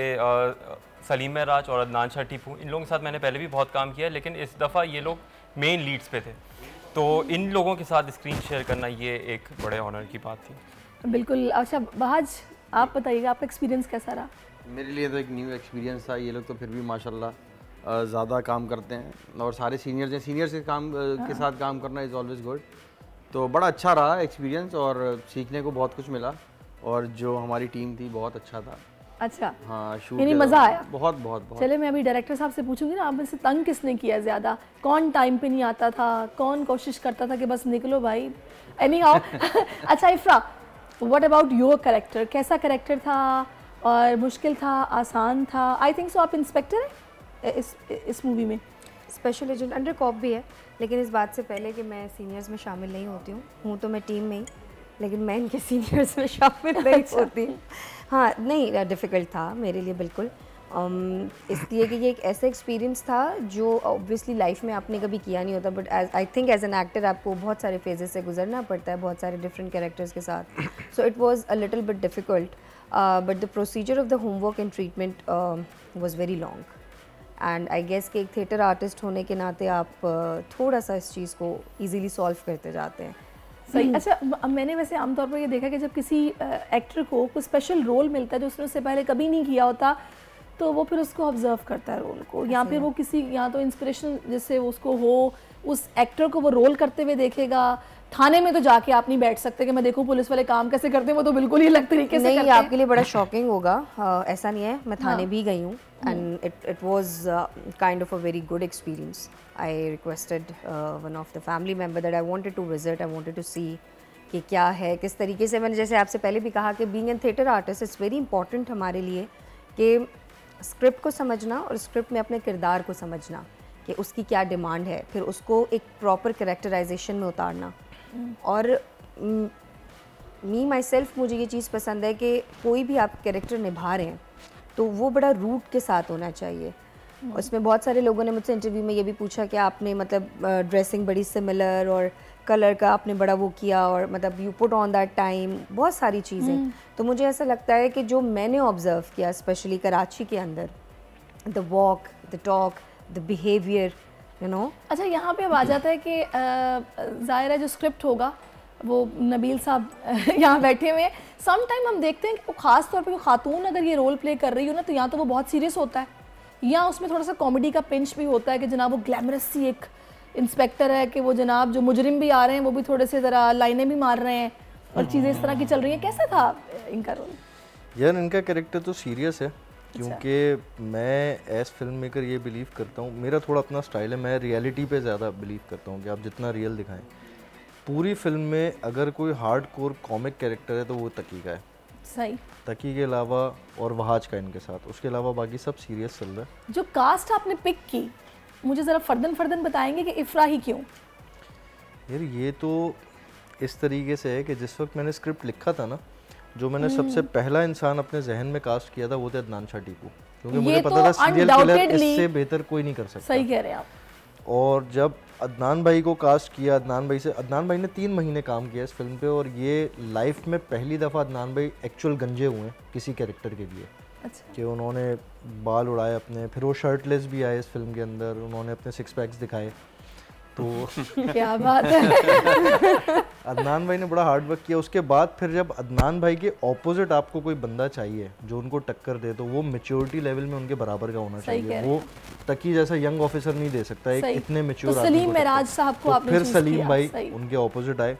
सलीम मिराज और अदनान शाह टीपू, इन लोगों के साथ मैंने पहले भी बहुत काम किया, लेकिन इस दफ़ा ये लोग मेन लीड्स पे थे, तो इन लोगों के साथ स्क्रीन शेयर करना ये एक बड़े ऑनर की बात थी। बिल्कुल। अच्छा बहाज, आप बताइएगा आपका एक्सपीरियंस कैसा रहा? मेरे लिए तो एक न्यू एक्सपीरियंस था। ये लोग तो फिर भी माशाल्लाह ज़्यादा काम करते हैं और सारे सीनियर्स हैं, सीनियर्स के काम के साथ काम करना इज़ ऑलवेज़ गुड। तो बड़ा अच्छा रहा एक्सपीरियंस और सीखने को बहुत कुछ मिला, और जो हमारी टीम थी बहुत अच्छा था। अच्छा, हाँ, शूट यानी मज़ा आया? बहुत बहुत बहुत। चले, मैं अभी डायरेक्टर साहब से पूछूंगी ना, आप में से तंग किसने किया ज़्यादा? कौन टाइम पे नहीं आता था, कौन कोशिश करता था कि बस निकलो भाई? एनी हाउ अच्छा इफ्रा, व्हाट अबाउट योर कैरेक्टर, कैसा कैरेक्टर था और मुश्किल था, आसान था? आई थिंक सो आप इंस्पेक्टर हैं इस मूवी में? स्पेशल एजेंट अंडर कॉप भी है, लेकिन इस बात से पहले कि मैं सीनियर्स में शामिल नहीं होती हूँ तो मैं टीम में ही, लेकिन मैं इनके सीनियर्स में शामिल नहीं होती। हाँ, नहीं डिफ़िकल्ट था मेरे लिए बिल्कुल, इसलिए कि ये एक ऐसा एक्सपीरियंस था जो ऑब्वियसली लाइफ में आपने कभी किया नहीं होता, but I think as an actor आपको बहुत सारे फेजेस से गुजरना पड़ता है, बहुत सारे डिफरेंट कैरेक्टर्स के साथ। So it was a little bit difficult, but the procedure of the homework and treatment was very long, and I guess कि एक थिएटर आर्टिस्ट होने के नाते आप थोड़ा सा इस चीज़ को ईजीली सॉल्व करते जाते हैं। सही। अच्छा, मैंने वैसे आमतौर पर ये देखा कि जब किसी एक्टर को कोई स्पेशल रोल मिलता है जो उसने उससे पहले कभी नहीं किया होता, तो वो फिर उसको ऑब्जर्व करता है रोल को, या फिर वो किसी या तो इंस्पिरेशन जिससे उसको हो, उस एक्टर को वो रोल करते हुए देखेगा, थाने में तो जाके आप नहीं बैठ सकते कि मैं देखूं पुलिस वाले काम कैसे करते हैं, वो तो बिल्कुल ही अलग तरीके से नहीं, करते हैं। आपके लिए बड़ा शॉकिंग होगा, ऐसा नहीं है, मैं थाने भी गई हूँ and it was kind of a very good experience. I requested one of the family member that I wanted to visit, I wanted to see कि क्या है, किस तरीके से। मैंने जैसे आपसे पहले भी कहा कि being an theatre artist it's very important हमारे लिए कि स्क्रिप्ट को समझना और स्क्रिप्ट में अपने किरदार को समझना कि उसकी क्या डिमांड है, फिर उसको एक प्रॉपर कैरेक्टराइजेशन में उतारना। और मी माई सेल्फ, मुझे ये चीज़ पसंद है कि कोई भी आप कैरेक्टर निभा रहे हैं तो वो बड़ा रूट के साथ होना चाहिए। उसमें बहुत सारे लोगों ने मुझसे इंटरव्यू में ये भी पूछा कि आपने मतलब ड्रेसिंग बड़ी सिमिलर और कलर का आपने बड़ा वो किया और मतलब you put on that time, बहुत सारी चीज़ें। तो मुझे ऐसा लगता है कि जो मैंने ऑब्ज़र्व किया स्पेशली कराची के अंदर, the walk, the talk, the behaviour, you know. अच्छा, यहाँ पे अब आ जाता है कि ज़ाहिर है जो स्क्रिप्ट होगा वो नबील साहब यहाँ बैठे हुए हैं। सम टाइम हम देखते हैं कि वो ख़ास तौर पे कोई खातून अगर ये रोल प्ले कर रही हो ना, तो यहाँ तो वो बहुत सीरियस होता है, या उसमें थोड़ा सा कॉमेडी का पिंच भी होता है कि जनाब वो ग्लैमरस सी एक इंस्पेक्टर है कि वो जनाब जो मुजरिम भी आ रहे हैं वो भी थोड़े से ज़रा लाइनें भी मार रहे हैं और चीज़ें इस तरह की चल रही हैं। कैसा था इनका रोल? यार इनका कैरेक्टर तो सीरियस है, क्योंकि मैं एज फिल्म मेकर ये बिलीव करता हूँ, मेरा थोड़ा अपना स्टाइल है, मैं रियलिटी पे ज़्यादा बिलीव करता हूँ कि आप जितना रियल दिखाएं। पूरी फिल्म में अगर कोई हार्ड कोर कॉमिक कैरेक्टर है तो वो तकी का है। सही। तकी के अलावा और वहाज का इनके साथ, उसके अलावा बाकी सब सीरियस चल रहा है। जो कास्ट आपने पिक की, मुझे ज़रा फर्दन बताएंगे कि इफ्रा ही क्यों? यार ये तो इस तरीके से है कि जिस वक्त मैंने स्क्रिप्ट लिखा था ना, जो मैंने सबसे पहला इंसान अपने जहन में कास्ट किया था वो थे अदनान शाह टीपू, क्योंकि मुझे पता था सीरियल किलर इससे बेहतर कोई नहीं कर सकता। सही कह रहे हैं आप। और जब अदनान भाई को कास्ट किया, अदनान भाई ने 3 महीने काम किया इस फिल्म पे, और ये लाइफ में पहली दफ़ा अदनान भाई एक्चुअल गंजे हुए हैं किसी कैरेक्टर के लिए। अच्छा। कि उन्होंने बाल उड़ाए अपने, फिर वो शर्टलेस भी आए इस फिल्म के अंदर, उन्होंने अपने 6 पैक्स दिखाए। तो क्या बात है। अदनान भाई ने बड़ा हार्ड वर्क किया। उसके बाद फिर जब अदनान भाई के ऑपोजिट आपको कोई बंदा चाहिए जो उनको टक्कर दे, तो वो मैच्योरिटी लेवल में उनके बराबर का होना चाहिए। वो तकी जैसा यंग ऑफिसर नहीं दे सकता एक इतने मैच्योर आदमी को। सलीम मेराज साहब को आपने फिर सलीम भाई उनके ऑपोजिट आए,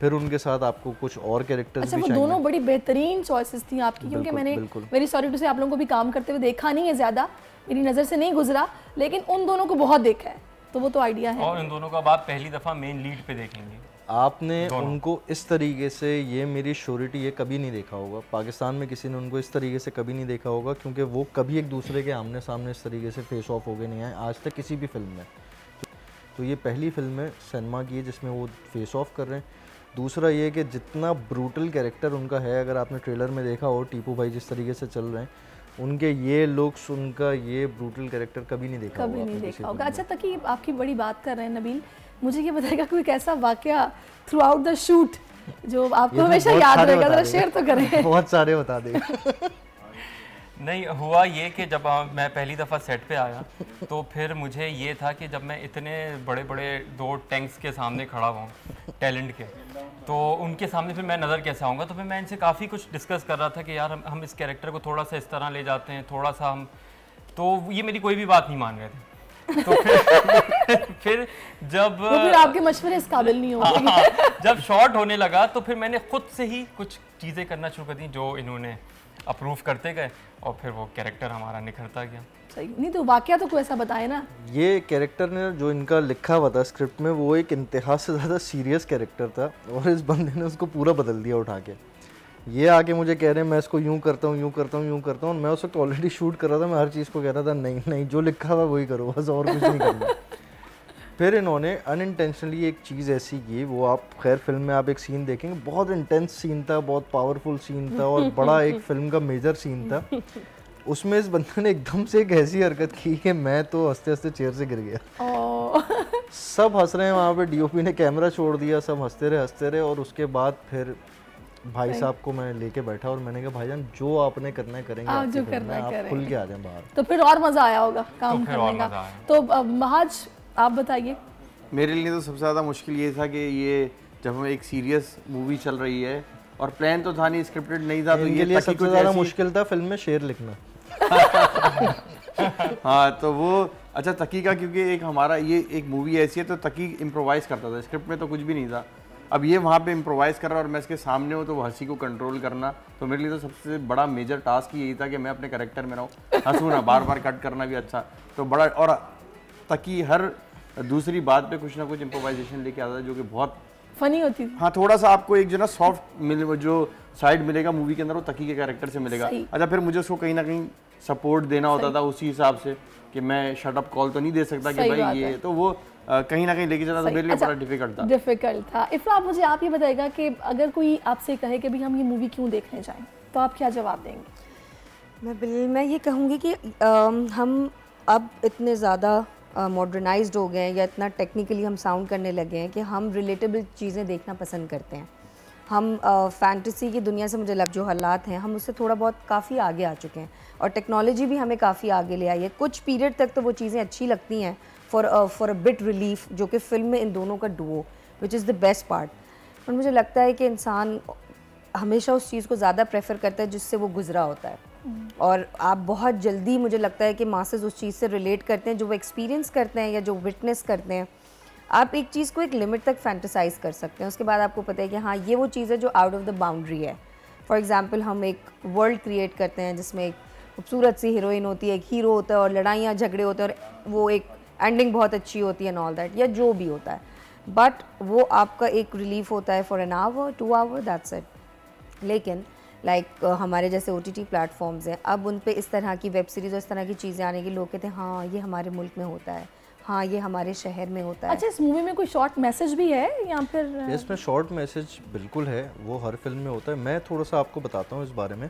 फिर उनके साथ आपको कुछ और कैरेक्टर्स भी चाहिए। अच्छा, वो दोनों बड़ी बेहतरीन चॉइसेस थी आपकी, क्योंकि मैंने वेरी सॉरी टू से आप लोगों को भी काम करते हुए देखा नहीं है, ज़्यादा मेरी नज़र से नहीं गुजरा, लेकिन उन दोनों को बहुत देखा है, तो वो तो आइडिया है। और इन दोनों को अब आप पहली दफ़ा मेन लीड पे देखेंगे। आपने उनको इस तरीके से, ये मेरी श्योरिटी, ये कभी नहीं देखा होगा पाकिस्तान में, किसी ने उनको इस तरीके से कभी नहीं देखा होगा, क्योंकि वो कभी एक दूसरे के आमने सामने इस तरीके से फेस ऑफ हो गए नहीं आए आज तक किसी भी फिल्म में। तो ये पहली फिल्म है सिनेमा की जिसमें वो फेस ऑफ कर रहे हैं। दूसरा ये कि जितना ब्रूटल कैरेक्टर उनका है, अगर आपने ट्रेलर में देखा हो टीपू भाई जिस तरीके से चल रहे हैं, उनके ये लुक्स, उनका ये ब्रूटल कैरेक्टर कभी नहीं देखा होगा। अच्छा, तकी आपकी बड़ी बात कर रहे हैं नबील, मुझे ये बताएगा कोई कैसा वाकया थ्रू आउट द शूट जो आपको हमेशा याद रहेगा, जरा शेयर तो करें। बहुत सारे बता देगा। नहीं, हुआ ये कि जब मैं पहली दफ़ा सेट पे आया तो फिर मुझे ये था कि जब मैं इतने बड़े बड़े 2 टैंक्स के सामने खड़ा हुआ टैलेंट के, तो उनके सामने फिर मैं नज़र कैसे आऊँगा। तो फिर मैं इनसे काफ़ी कुछ डिस्कस कर रहा था कि यार हम इस कैरेक्टर को थोड़ा सा इस तरह ले जाते हैं, थोड़ा सा हम, तो ये मेरी कोई भी बात नहीं मान रहे थे। तो फिर जब फिर आपके मशवरे इस काबिल नहीं होंगे। जब शॉट होने लगा तो फिर मैंने खुद से ही कुछ चीज़ें करना शुरू कर दी जो इन्होंने अप्रूव करते गए, और फिर वो कैरेक्टर हमारा निखरता गया। सही नहीं तो वाकया तो कोई ऐसा बताए ना। ये कैरेक्टर ने जो इनका लिखा हुआ था स्क्रिप्ट में, वो एक इंतहा से ज़्यादा सीरियस कैरेक्टर था, और इस बंदे ने उसको पूरा बदल दिया उठा के। ये आके मुझे कह रहे हैं मैं इसको यूँ करता हूँ, यूँ करता हूँ, यूँ करता हूँ, और मैं उस वक्त ऑलरेडी शूट कर रहा था। मैं हर चीज़ को कह रहा था नहीं नहीं जो लिखा हुआ वही करो, बस और कुछ नहीं करना। फिर इन्होंने अनइंटेंशनली एक चीज़ ऐसी की, वो आप खैर फिल्म में आप एक सीन देखेंगे, बहुत इंटेंस सीन था, बहुत पावरफुल सीन था, और बड़ा एक फिल्म का मेजर सीन था। उसमें इस बंदे ने एकदम से एक ऐसी हरकत की कि मैं तो हंसते हंसते चेयर से गिर गया। सब हंस रहे हैं वहाँ पे, डीओपी ने कैमरा छोड़ दिया, सब हंसते रहे। और उसके बाद फिर भाई साहब को मैं लेके बैठा और मैंने कहा भाईजान जो आपने करना है करेंगे, आप जो करना है आप खुल के आ जाएं बाहर। तो फिर और मज़ा आया होगा काम करने का। तो महाज आप बताइए। मेरे लिए तो सबसे ज़्यादा मुश्किल ये था कि ये जब हम एक सीरियस मूवी चल रही है और प्लान तो था नहीं, स्क्रिप्टेड नहीं था, तो ये लिए सबसे ज़्यादा मुश्किल था फिल्म में शेर लिखना। हाँ तो वो अच्छा तकी का, क्योंकि एक हमारा ये एक मूवी ऐसी है तो तकी इम्प्रोवाइज़ करता था, स्क्रिप्ट में तो कुछ भी नहीं था, अब ये वहाँ पे इम्प्रोवाइज़ कर रहा है और मैं इसके सामने हूँ, तो वो हंसी को कंट्रोल करना तो मेरे लिए तो सबसे बड़ा मेजर टास्क यही था कि मैं अपने कैरेक्टर में रहूँ, हंसूँ ना, बार बार कट करना भी अच्छा तो बड़ा, और ताकि हर दूसरी बात पे कुछ ना कुछ इम्प्रोवाइजेशन लेके आता है जो कि बहुत फनी होती थी। हाँ, थोड़ा सा आपको एक जो ना सॉफ्ट मिले जो साइड मिलेगा मूवी के अंदर वो तकी के कैरेक्टर से मिलेगा। अच्छा, फिर मुझे उसको कहीं ना कहीं सपोर्ट देना होता था उसी हिसाब से कि मैं शट अप कॉल तो नहीं दे सकता कि भाई ये, तो वो कहीं ना कहीं लेके जाना तो मेरे लिए बड़ा डिफिकल्ट था। इफ़रा, आप ये बताइएगा कि अगर कोई आपसे कहे कि भाई हम ये मूवी क्यों देखने जाएं, तो आप क्या जवाब देंगे? मैं ये कहूँगी कि हम अब इतने ज़्यादा मॉडर्नाइज्ड हो गए हैं या इतना टेक्निकली हम साउंड करने लगे हैं कि हम रिलेटेबल चीज़ें देखना पसंद करते हैं। हम फैंटेसी की दुनिया से मुझे जो हालात हैं हम उससे थोड़ा बहुत काफ़ी आगे आ चुके हैं और टेक्नोलॉजी भी हमें काफ़ी आगे ले आई है। कुछ पीरियड तक तो वो चीज़ें अच्छी लगती हैं फॉर अ बिट रिलीफ, जो कि फ़िल्म में इन दोनों का Duo which is the best part. पर मुझे लगता है कि इंसान हमेशा उस चीज़ को ज़्यादा प्रेफर करता है जिससे वो गुजरा होता है, और आप बहुत जल्दी मुझे लगता है कि मासेस उस चीज़ से रिलेट करते हैं जो वो एक्सपीरियंस करते हैं या जो विटनेस करते हैं। आप एक चीज़ को एक लिमिट तक फैंटेसाइज कर सकते हैं, उसके बाद आपको पता है कि हाँ ये वो चीज़ है जो आउट ऑफ द बाउंड्री है। फॉर एग्जांपल हम एक वर्ल्ड क्रिएट करते हैं जिसमें एक खूबसूरत सी हीरोइन होती है, एक हीरो होता है और लड़ाइयाँ झगड़े होते हैं और वो एक एंडिंग बहुत अच्छी होती है एंड ऑल दैट, या जो भी होता है, बट वो आपका एक रिलीफ होता है for an hour 2 hour, that's it. लेकिन हमारे जैसे OTT प्लेटफॉर्म्स हैं, अब उन पे इस तरह की वेब सीरीज़ और इस तरह की चीज़ें आने की, लोग कहते हैं हाँ ये हमारे मुल्क में होता है, हाँ ये हमारे शहर में होता है। अच्छा, इस मूवी में कोई शॉर्ट मैसेज भी है या फिर? इसमें शॉर्ट मैसेज बिल्कुल है, वो हर फिल्म में होता है। मैं थोड़ा सा आपको बताता हूँ इस बारे में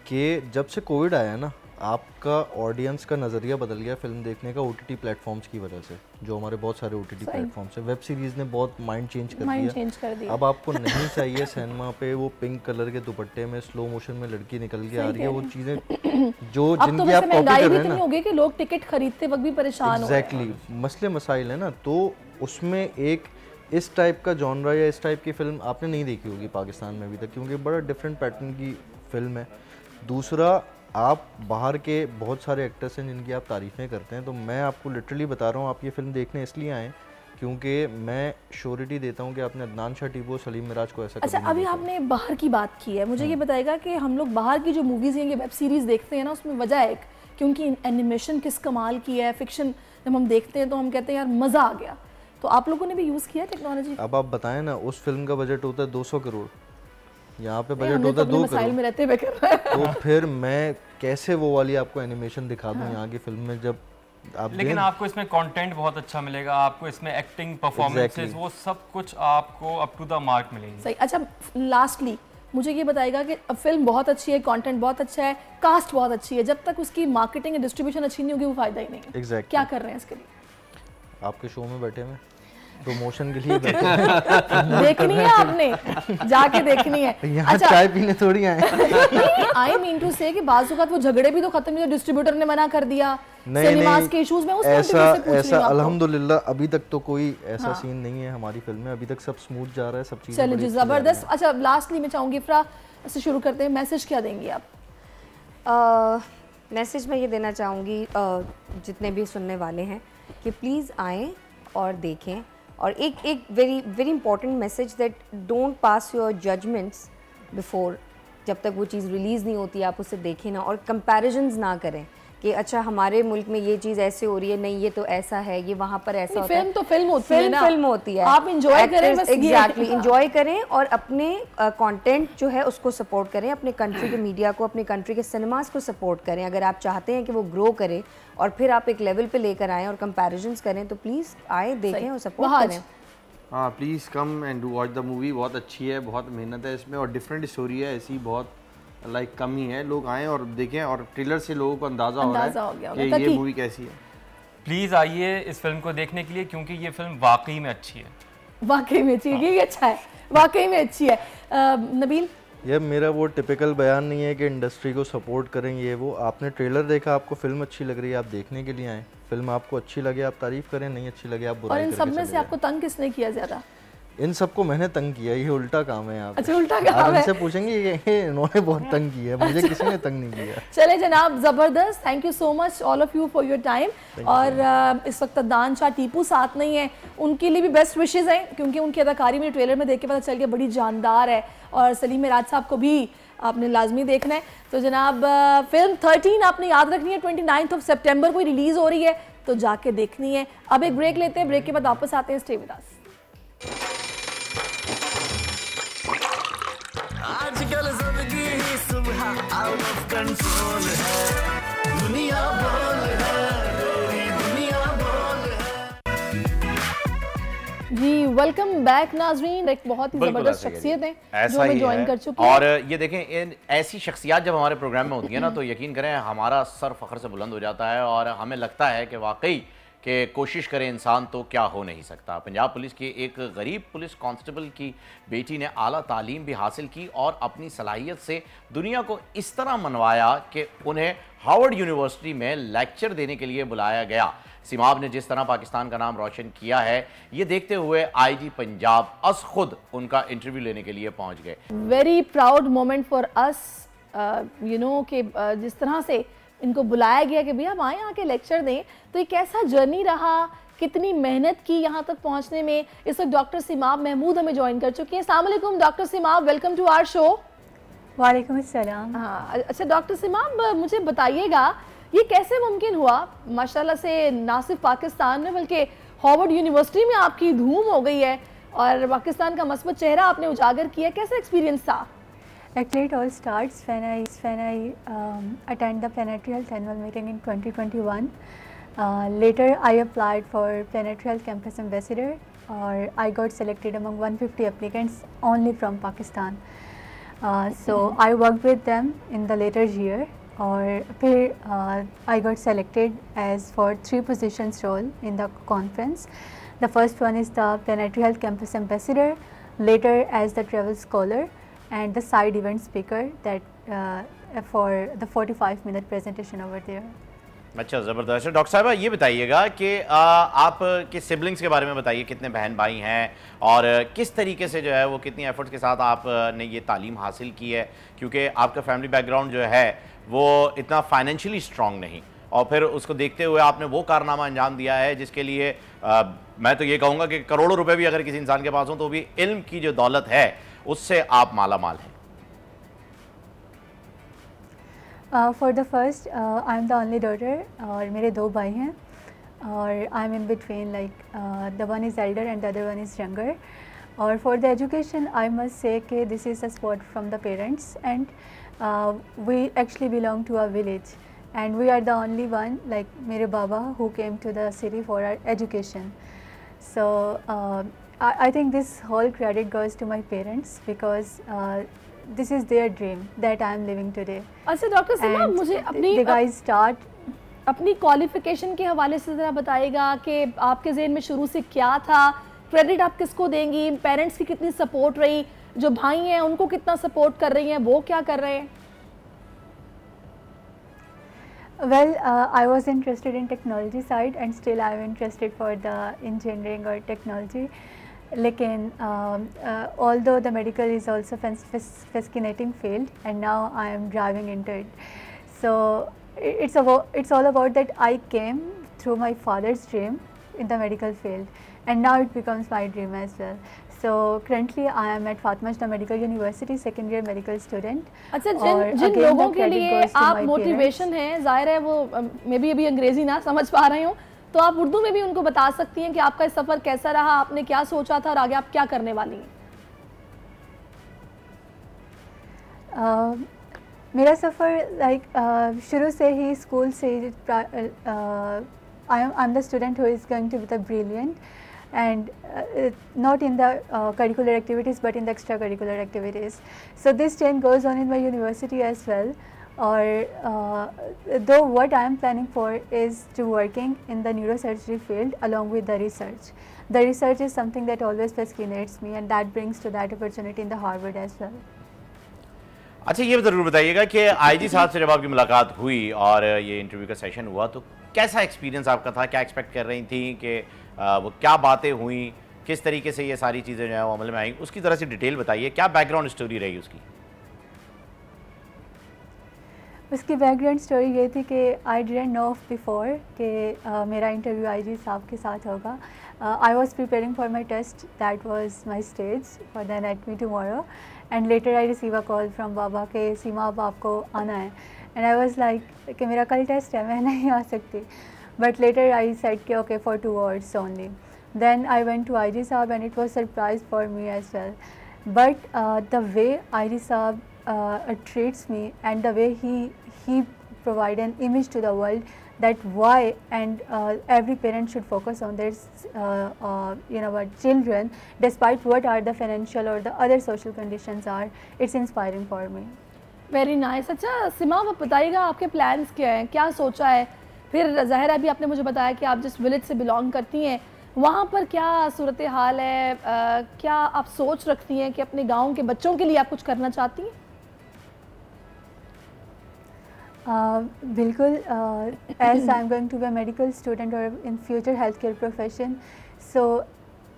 कि जब से कोविड आया है ना, आपका ऑडियंस का नज़रिया बदल गया फिल्म देखने का OTT प्लेटफॉर्म्स की वजह से। जो हमारे बहुत सारे OTT प्लेटफॉर्म्स हैं, वेब सीरीज़ ने बहुत माइंड चेंज कर दिया। अब आपको नहीं चाहिए सिनेमा पे वो पिंक कलर के दुपट्टे में स्लो मोशन में लड़की निकल के आ रही है, वो चीज़ें जो जिनकी आप कॉपी कर रहे हैं ना, हो गई कि लोग टिकट खरीदते वक्त भी परेशान हो। एग्जैक्टली, मसले मसाइल है ना, तो उसमें एक इस टाइप का जॉनरा या इस टाइप की फिल्म आपने नहीं देखी होगी पाकिस्तान में अभी तक, क्योंकि बड़ा डिफरेंट पैटर्न की फिल्म है। दूसरा, आप बाहर के बहुत सारे एक्टर्स हैं जिनकी आप तारीफ़ें करते हैं, तो मैं आपको लिटरली बता रहा हूँ आप ये फिल्म देखने इसलिए आएँ क्योंकि मैं श्योरिटी देता हूँ कि आपने अदनान शाह टीबो, सलीम मिराज को ऐसा। अच्छा, अभी आपने बाहर की बात की है, मुझे ये बताएगा कि हम लोग बाहर की जो मूवीज़ या वेब सीरीज़ देखते हैं ना, उसमें वजह एक क्योंकि एनिमेशन किस कमाल की है, फिक्शन जब हम देखते हैं तो हम कहते हैं यार मज़ा आ गया, तो आप लोगों ने भी यूज़ किया टेक्नोलॉजी? अब आप बताएं ना, उस फिल्म का बजट होता है 200 करोड़, यहाँ पे बजट होता है 2 करोड़ में रहते हुए कर रहा है। तो फिर मैं कैसे वो वाली आपको एनिमेशन दिखा दूँ यहाँ की फिल्म में, जब आप लेकिन आपको इसमें कंटेंट बहुत अच्छा मिलेगा, आपको इसमें एक्टिंग, परफॉर्मेंसेस, वो सब कुछ आपको अप टू द मार्क मिलेंगे। सही। अच्छा, लास्टली मुझे ये बताएगा कि फिल्म बहुत अच्छी है, कंटेंट बहुत अच्छा है, कास्ट बहुत अच्छी है, जब तक उसकी मार्केटिंग या डिस्ट्रीब्यूशन अच्छी नहीं होगी वो फायदा ही नहीं है। Exactly. क्या कर रहे हैं इसके लिए? आपके शो में बैठे हैं, प्रमोशन के लिए बैठे देखनी है आपने, जाके देखनी है। यहाँ अच्छा, चाय पीने थोड़ी आए। आई मीन टू से कि बाज़ औक़ात वो झगड़े भी तो खत्म नहीं, डिस्ट्रीब्यूटर ने मना कर दिया, सिनेमास के इश्यूज में उस ऐसा अल्हम्दुलिल्लाह अभी तक तो कोई ऐसा सीन नहीं है हमारी फिल्म में, अभी तक सब स्मूथ जा रहा है, सब चीजें चलिए जी, जबरदस्त। अच्छा, लास्टली मैं चाहूंगी इफ्रा से शुरू करते हैं, मैसेज क्या देंगी आप? मैसेज मैं ये देना चाहूँगी जितने भी सुनने वाले हैं कि प्लीज़ आएँ और देखें, और एक very important message that don't pass your judgments before, जब तक वो चीज़ रिलीज़ नहीं होती आप उसे देखें ना, और कंपैरिजन्स ना करें कि अच्छा हमारे मुल्क में ये चीज़ ऐसे हो रही है, नहीं ये तो ऐसा है, ये वहाँ पर ऐसा होता है। फिल्म तो फिल्म होती है ना, फिल्म होती है, आप एंजॉय करें, बस एग्जैक्टली एंजॉय करें और अपने कंटेंट जो है उसको सपोर्ट करें, अपने कंट्री के मीडिया को, अपने कंट्री के सिनेमास को सपोर्ट करें। अगर आप चाहते हैं कि वो ग्रो करे और फिर आप एक लेवल पे लेकर आएँ और कंपैरिजन्स करें, तो प्लीज़ आए, देखें और सपोर्ट करें। हाँ, please come and do watch the movie, बहुत अच्छी है, बहुत मेहनत है इसमें और डिफरेंट स्टोरी है, ऐसी बहुत कमी है। लोग आएँ और देखें, और ट्रेलर से लोगों को अंदाज़ा हो रहा है कि ये मूवी कैसी है। प्लीज़ आइए इस फिल्म को देखने के लिए, क्योंकि ये फिल्म वाकई में अच्छी है। वाकई में अच्छी है, ये अच्छा है, वाकई में अच्छी है। नबील? ये मेरा वो टिपिकल बयान नहीं है कि इंडस्ट्री को सपोर्ट करें, ये वो, आपने ट्रेलर देखा, आपको फिल्म अच्छी लग रही है, आप देखने के लिए आएँ, फिल्म आपको अच्छी लगे आप तारीफ़ करें, नहीं अच्छी लगे आप बुराई करें। और इन सब में से आपको तंग किसने किया ज़्यादा? इन सबको मैंने तंग किया, ये उल्टा काम है यहाँ पे। अच्छा, उल्टा काम है। इनसे पूछेंगे ये इन्होंने बहुत तंग किया, मुझे किसी ने तंग नहीं किया। चले जनाब, जबरदस्त, thank you so much all of you for your time. और इस वक्त अदनान शाह टीपू साथ नहीं है, उनके लिए भी बेस्ट विशेज़ हैं, क्योंकि उनकी अदाकारी में ट्रेलर में देख के पता चल गया बड़ी जानदार है। और सलीम मिराज साहब को भी आपने लाजमी देखना है। तो जनाब फिल्म 13 आपने याद रखनी है, 29 सितंबर को रिलीज़ हो रही है, तो जाके देखनी है। अब एक ब्रेक लेते हैं, ब्रेक के बाद वापस आते हैं। Stay with us. आजकल जिंदगी ही सुबह आउट ऑफ कंट्रोल है, दुनिया बोल है, तेरी दुनिया बोल है। जी वेलकम बैक नाजरीन। एक बहुत ही जबरदस्त शख्सियत है जो हमें ज्वाइन कर चुकी है। और ये देखें, इन ऐसी शख्सियत जब हमारे प्रोग्राम में होती है ना, तो यकीन करें हमारा सर फख्र से बुलंद हो जाता है और हमें लगता है कि वाकई कि कोशिश करे इंसान तो क्या हो नहीं सकता। पंजाब पुलिस की एक गरीब पुलिस कांस्टेबल की बेटी ने आला तालीम भी हासिल की और अपनी सलाहियत से दुनिया को इस तरह मनवाया कि उन्हें हार्वर्ड यूनिवर्सिटी में लेक्चर देने के लिए बुलाया गया। सिमाब ने जिस तरह पाकिस्तान का नाम रोशन किया है, ये देखते हुए आईजी पंजाब अस खुद उनका इंटरव्यू लेने के लिए पहुंच गए। Very proud moment for us, you know कि जिस तरह से इनको बुलाया गया कि भैया आप आए आके लेक्चर दें, तो ये कैसा जर्नी रहा, कितनी मेहनत की यहाँ तक पहुँचने में। इस वक्त डॉक्टर सिमाब महमूद हमें ज्वाइन कर चुकी हैं। अस्सलाम वालेकुम doctor Seemab, welcome to our show. वालेकुम अस्सलाम। हाँ अच्छा डॉक्टर सिमाब, मुझे बताइएगा ये कैसे मुमकिन हुआ, माशाल्लाह से ना सिर्फ पाकिस्तान में बल्कि हार्वर्ड यूनिवर्सिटी में आपकी धूम हो गई है और पाकिस्तान का मस्बत चेहरा आपने उजागर किया, कैसा एक्सपीरियंस था? Actually, it all starts when I attend the Planetary Health annual meeting in 2021. Later, I applied for Planetary Health Campus Ambassador, or I got selected among 150 applicants only from Pakistan. So I worked with them in the later year, और फिर I got selected as for 3 positions role in the conference. The first one is the Planetary Health Campus Ambassador, later as the travel scholar, and the side event speaker that for the 45-minute presentation over there. अच्छा ज़बरदस्त। Doctor साहबा ये बताइएगा कि आप के siblings के बारे में बताइए, कितने बहन भाई हैं और किस तरीके से जो है वो कितनी एफर्ट्स के साथ आपने ये तालीम हासिल की है, क्योंकि आपका फैमिली बैकग्राउंड जो है वो इतना फाइनेंशियली स्ट्रॉन्ग नहीं, और फिर उसको देखते हुए आपने वो कारनामा अंजाम दिया है जिसके लिए मैं तो ये कहूँगा कि करोड़ों रुपए भी अगर किसी इंसान के पास हो तो भी इल्म की जो दौलत है उससे आप माला माल हैं। For the first, I am the only daughter और मेरे 2 भाई हैं और I am in between, like the one is elder and the other one is younger. और for the education, I must say कि this is a support from the parents, and we actually belong to a village and we are the only one, like मेरे बाबा, who came to the city for our education. So I think this whole credit goes to my parents because this is their dream that I am living today. अच्छा doctor सिमाब, मुझे अपनी qualification के हवाले से ज़रा बताइएगा कि आपके ज़हन में शुरू से क्या था, क्रेडिट आप किसको देंगी, पेरेंट्स की कितनी सपोर्ट रही, जो भाई हैं उनको कितना सपोर्ट कर रही हैं, वो क्या कर रहे हैं? Well, I was interested in technology side and still I am interested for the engineering or technology. लेकिन although the medical is also fascinating field and now I am driving into it, so it's all about that I came through my father's dream in the medical field and now it becomes my dream as well. So currently I am at Fatma Medical University, second year medical student. अच्छा, जिन लोगों के लिए आप motivation है, जाहिर है वो मैं भी अभी अंग्रेजी ना समझ पा रही हूँ, तो आप उर्दू में भी उनको बता सकती हैं कि आपका सफ़र कैसा रहा, आपने क्या सोचा था और आगे आप क्या करने वाली हैं? मेरा सफ़र लाइक शुरू से ही स्कूल से I am the student who is going to be the brilliant and not in the curricular activities but in the extracurricular activities. So this chain goes on in my university as well, or though what I am planning for is to working in the neurosurgery field along with the research. The research is something that always fascinates me and that brings to that opportunity in the Harvard as well. अच्छा ये ज़रूर बताइएगा कि IG साहब से जब आपकी मुलाकात हुई और ये इंटरव्यू का सेशन हुआ तो कैसा एक्सपीरियंस आपका था, क्या एक्सपेक्ट कर रही थी कि वो क्या बातें हुई, किस तरीके से ये सारी चीज़ें जो है वो अमल में आई, उसकी तरह से डिटेल बताइए, क्या बैकग्राउंड स्टोरी रही उसकी? उसकी बैकग्राउंड स्टोरी ये थी कि आई डिडंट नो बिफोर कि मेरा इंटरव्यू आईजी साहब के साथ होगा. I was preparing for my test, that was my stage for the anatomy tomorrow, and later I receive a call from बाबा के सीमा अब आपको आना है. एंड आई वॉज लाइक कि मेरा कल टेस्ट है, मैं नहीं आ सकती. बट लेटर आई सेड कि okay for 2 hours only. Then I went to IG साहब and it was surprise for me as well. But the way IG साहब treats me and the way he provide an image to the world, that why and every parent should focus on their children despite what are the financial or the other social conditions are. It's inspiring for me. Very nice. अच्छा सीमा, आप बताइएगा आपके plans क्या हैं, क्या सोचा है? फिर ज़ाहिरा भी आपने मुझे बताया कि आप जिस विलेज से बिलोंग करती हैं वहाँ पर क्या सूरत हाल है, क्या आप सोच रखती हैं कि अपने गाँव के बच्चों के लिए आप कुछ करना चाहती हैं? बिल्कुल. As I'm going to be a medical student or in future healthcare profession, so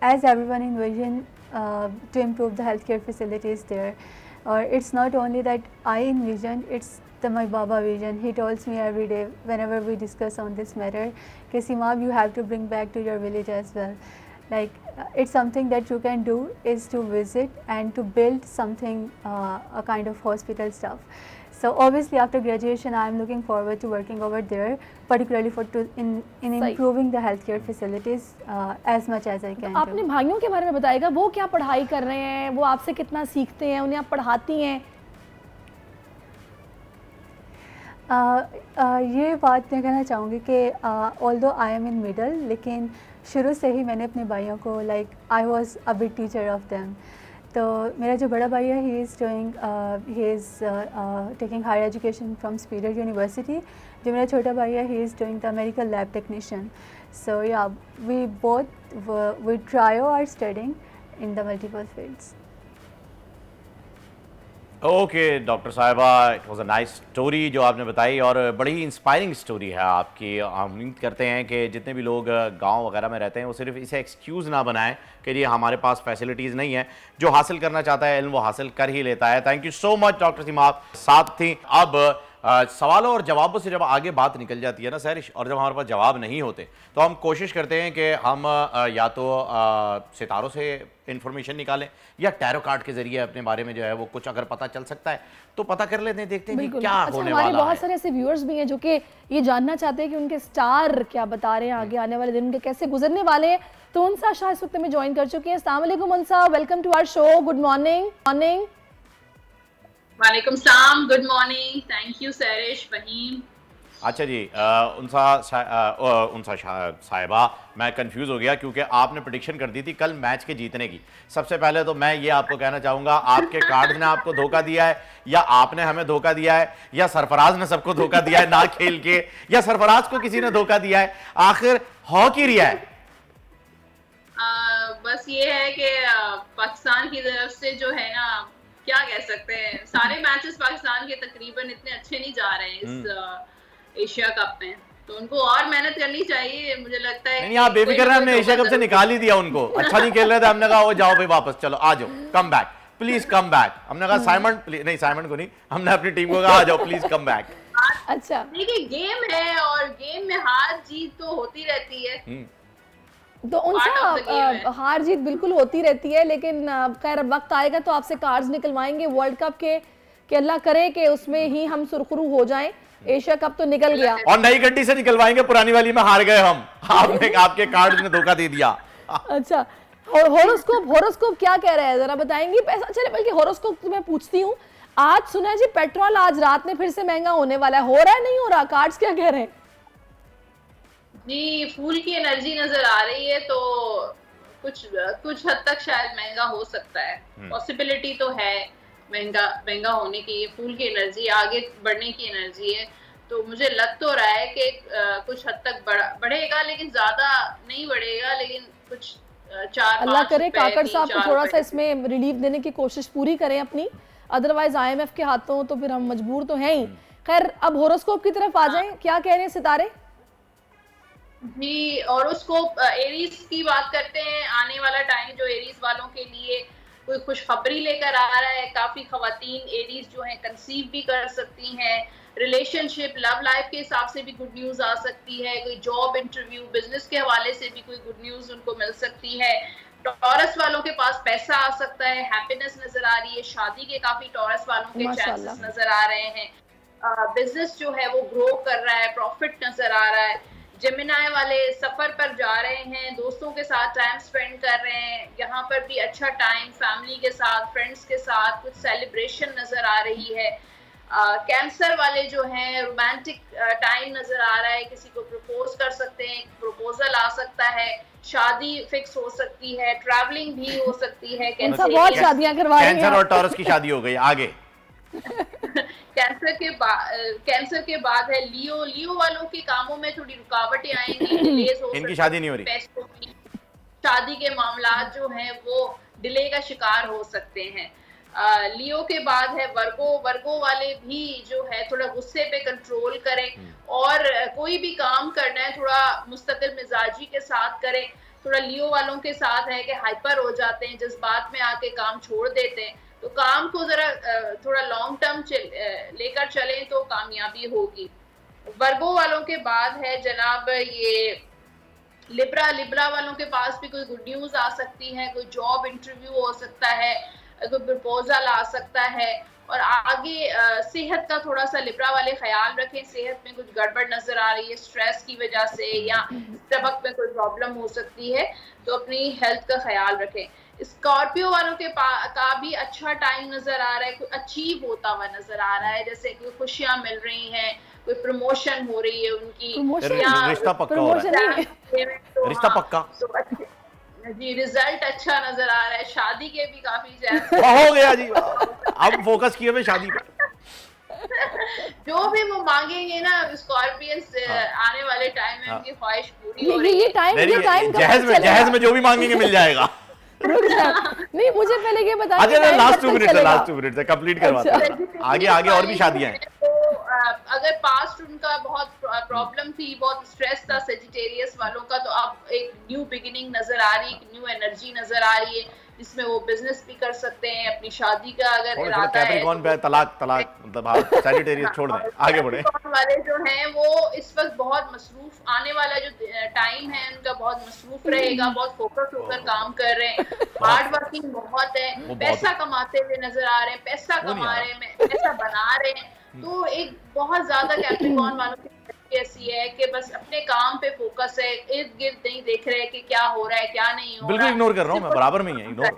as everyone envision to improve the healthcare facilities there, or it's not only that I envision, it's my Baba vision. He tells me every day whenever we discuss on this matter, कि Simab, you have to bring back to your village as well. Like it's something that you can do is to visit and to build something, a kind of hospital stuff. So obviously after graduation I am looking forward to working over there, particularly in improving the healthcare facilities as much as I can. आपने भाइयों के बारे में बताएगा, वो क्या पढ़ाई कर रहे हैं, वो आपसे कितना सीखते हैं, उन्हें आप पढ़ाती हैं? ये बात मैं कहना चाहूँगी कि although I am in middle, लेकिन शुरू से ही मैंने अपने भाइयों को like I was a big teacher of them. तो मेरा जो बड़ा भाई है he is taking higher education from स्पीडर यूनिवर्सिटी. जो मेरा छोटा भाई है he is doing the medical lab technician. So yeah we both we try our studying in the multiple fields. Okay doctor साहिबा, it was a nice story जो आपने बताई और बड़ी ही इंस्पायरिंग स्टोरी है आपकी. हम उम्मीद करते हैं कि जितने भी लोग गांव वगैरह में रहते हैं वो सिर्फ इसे एक्सक्यूज़ ना बनाएं कि ये हमारे पास फैसिलिटीज़ नहीं है. जो हासिल करना चाहता है इल्म वो हासिल कर ही लेता है. Thank you so much doctor Seema, साथ थी. अब सवालों और जवाबों से जब आगे बात निकल जाती है ना सैरिश, और जब हमारे पास जवाब नहीं होते तो हम कोशिश करते हैं कि हम या तो सितारों से इन्फॉर्मेशन निकालें या टैरो कार्ड के जरिए अपने बारे में जो है वो कुछ अगर पता चल सकता है तो पता कर लेते हैं, देखते हैं कि क्या होने वाला है. हमारे बहुत सारे ऐसे व्यूअर्स भी हैं जो कि ये जानना चाहते हैं कि उनके स्टार क्या बता रहे हैं, आगे आने वाले दिन उनके कैसे गुजरने वाले हैं. तो उनसा शाह इस वक्त में ज्वाइन कर चुके हैं. अस्सलाम वालेकुम Unsa, welcome to our show. Good morning. Morning. वालेकुम सलाम, good morning. Thank you Sairish, Waheem. अच्छा जी, उनसा साहिबा, मैं कंफ्यूज हो गया क्योंकि आपने प्रेडिक्शन कर दी थी कल मैच के जीतने की. सबसे पहले तो मैं ये आपको कहना चाहूंगा, आपके कार्ड ने आपको धोखा दिया है या आपने हमें धोखा दिया है या सरफराज ने सबको धोखा दिया है ना खेल के, या सरफराज को किसी ने धोखा दिया है. आखिर हो की रिया है? बस ये है कि पाकिस्तान की तरफ से जो है ना, क्या कह सकते हैं, सारे मैचेस पाकिस्तान के तकरीबन इतने अच्छे नहीं जा रहे हैं इस एशिया कप में, तो उनको और मेहनत करनी चाहिए मुझे लगता है. नहीं, आप बेफिक्र हैं, हमने एशिया कप से निकाल ही दिया उनको. अच्छा नहीं खेल रहे थे, हमने कहा वो जाओ भाई वापस, चलो आ जाओ, come back please, come back. हमने कहा साइमन नहीं, साइमन को नहीं, हमने अपनी टीम को कहा आ जाओ प्लीज कम बैक. अच्छा देखिए, गेम है और गेम में हार जीत तो होती रहती है. तो उनसे हार जीत बिल्कुल होती रहती है, लेकिन खैर वक्त आएगा तो आपसे कार्ड्स निकलवाएंगे वर्ल्ड कप के, कि अल्लाह करे कि उसमें ही हम सुरखरू हो जाएं. एशिया कप तो निकल गया और नई गड्डी से निकलवाएंगे, पुरानी वाली में हार गए हम. आपके कार्ड ने धोखा दे दिया. अच्छा, होरोस्कोप क्या कह रहा है जरा बताएंगी? पैसा चले, बल्कि होरोस्कोप मैं पूछती हूँ, आज सुना है जी पेट्रोल आज रात में फिर से महंगा होने वाला है, हो रहा है नहीं हो रहा? कार्ड्स क्या कह रहे हैं? जी, फूल की एनर्जी नजर आ रही है, तो कुछ हद तक शायद महंगा हो सकता है. पॉसिबिलिटी तो है महंगा होने की. फूल की एनर्जी, आगे बढ़ने की एनर्जी है, तो मुझे लग तो रहा है कि कुछ हद तक बढ़ेगा, लेकिन ज्यादा नहीं बढ़ेगा, लेकिन कुछ 4-5 अल्लाह करे काकड़ साहब को थोड़ा सा इसमें रिलीफ देने की कोशिश पूरी करें अपनी, अदरवाइज IMF के हाथों तो फिर हम मजबूर तो हैं ही. खैर, अब होरोस्कोप की तरफ आ जाएं, क्या कह रहे हैं सितारे? जी, और उसको एरीज की बात करते हैं, आने वाला टाइम जो एरीज वालों के लिए कोई खुशखबरी लेकर आ रहा है। काफी खवातीन एरीज जो हैं कंसीव भी कर सकती हैं, रिलेशनशिप लव लाइफ के हिसाब से भी गुड न्यूज आ सकती है, कोई जॉब इंटरव्यू बिजनेस के हवाले से भी कोई गुड न्यूज उनको मिल सकती है। टॉरस वालों के पास पैसा आ सकता है, हैप्पीनेस नजर आ रही है, शादी के काफी टॉरस वालों के चांसेस नजर आ रहे हैं, बिजनेस जो है वो ग्रो कर रहा है, प्रॉफिट नजर आ रहा है। जेमिनाई वाले सफर पर जा रहे हैं, दोस्तों के साथ टाइम स्पेंड कर रहे हैं, यहाँ पर भी अच्छा टाइम फैमिली के साथ, फ्रेंड्स के साथ कुछ सेलिब्रेशन नजर आ रही है। कैंसर वाले जो हैं रोमांटिक टाइम नजर आ रहा है, किसी को प्रपोज कर सकते हैं, प्रपोजल आ सकता है, शादी फिक्स हो सकती है, ट्रैवलिंग भी हो सकती है। बहुत शादियां करवा रहे हैं। कैंसर और टॉरस की शादी हो गई। आगे कैंसर के बाद है लियो वालों के कामों में थोड़ी रुकावटें आएंगी, डिलेज हो इनकी शादी नहीं हो रही, पैसों की शादी के मामलात जो हैं वो डिले का शिकार हो सकते हैं। लियो के बाद है वर्गो वाले भी जो है थोड़ा गुस्से पे कंट्रोल करें और कोई भी काम करना है थोड़ा मुस्तकिल मिजाजी के साथ करें। थोड़ा लियो वालों के साथ है कि हाइपर हो जाते हैं, जज्बात में आके काम छोड़ देते हैं, तो काम को जरा थोड़ा लॉन्ग टर्म लेकर चलें तो कामयाबी होगी। वर्गो वालों के बाद है जनाब ये लिब्रा वालों के पास भी कोई गुड न्यूज आ सकती है, कोई जॉब इंटरव्यू हो सकता है, कोई प्रपोजल आ सकता है। और आगे सेहत का थोड़ा सा लिब्रा वाले ख्याल रखें, सेहत में कुछ गड़बड़ नजर आ रही है स्ट्रेस की वजह से या स्टमक में कोई प्रॉब्लम हो सकती है, तो अपनी हेल्थ का ख्याल रखें। स्कॉर्पियो वालों के का भी अच्छा टाइम नजर आ रहा है, कोई अचीव होता हुआ नजर आ रहा है, जैसे कोई खुशियां मिल रही हैं, कोई प्रमोशन हो रही है उनकी, रिश्ता पक्का हो रहा है, रिश्ता पक्का जी, रिजल्ट अच्छा नजर आ रहा है, शादी के भी काफी हो गया जी। अब फोकस किए हुए शादी पर, जो भी वो मांगेंगे ना स्कॉर्पियंस आने वाले टाइम में उनकी ख्वाहिश पूरी हो रही है। जहेज में जो भी मांगेंगे मिल जाएगा। नहीं, मुझे पहले ये बताइए। अच्छा, लास्ट 2 मिनट से कंप्लीट करवाते हैं। आगे और भी शादियां हैं। तो अगर पास्ट उनका बहुत प्रॉब्लम थी, बहुत स्ट्रेस था सेजिटेरियस वालों का, तो अब एक न्यू बिगिनिंग नजर आ रही है, एक न्यू एनर्जी नजर आ रही है, जिसमें वो बिजनेस भी कर सकते हैं, अपनी शादी का अगर इरादा है तो तलाक मतलब सेजिटेरियस छोड़ दें, आगे बढ़े। वाले जो हैं वो इस वक्त बहुत मसरूफ, आने वाला जो टाइम है उनका बहुत मसरूफ रहेगा, बहुत फोकस होकर काम कर रहे हैं, हार्ड वर्किंग बहुत है, पैसा कमाते हुए नजर आ रहे हैं, पैसा कमा रहे हैं, पैसा बना रहे हैं। तो एक बहुत ज्यादा कैप्रिकॉर्न वालों की ऐसी है कि बस अपने काम पे फोकस है, इर्द गिर्द नहीं देख रहे कि क्या हो रहा है क्या नहीं हो रहा है, बिल्कुल इग्नोर कर रहा हूं मैं, बराबर में ही है इग्नोर।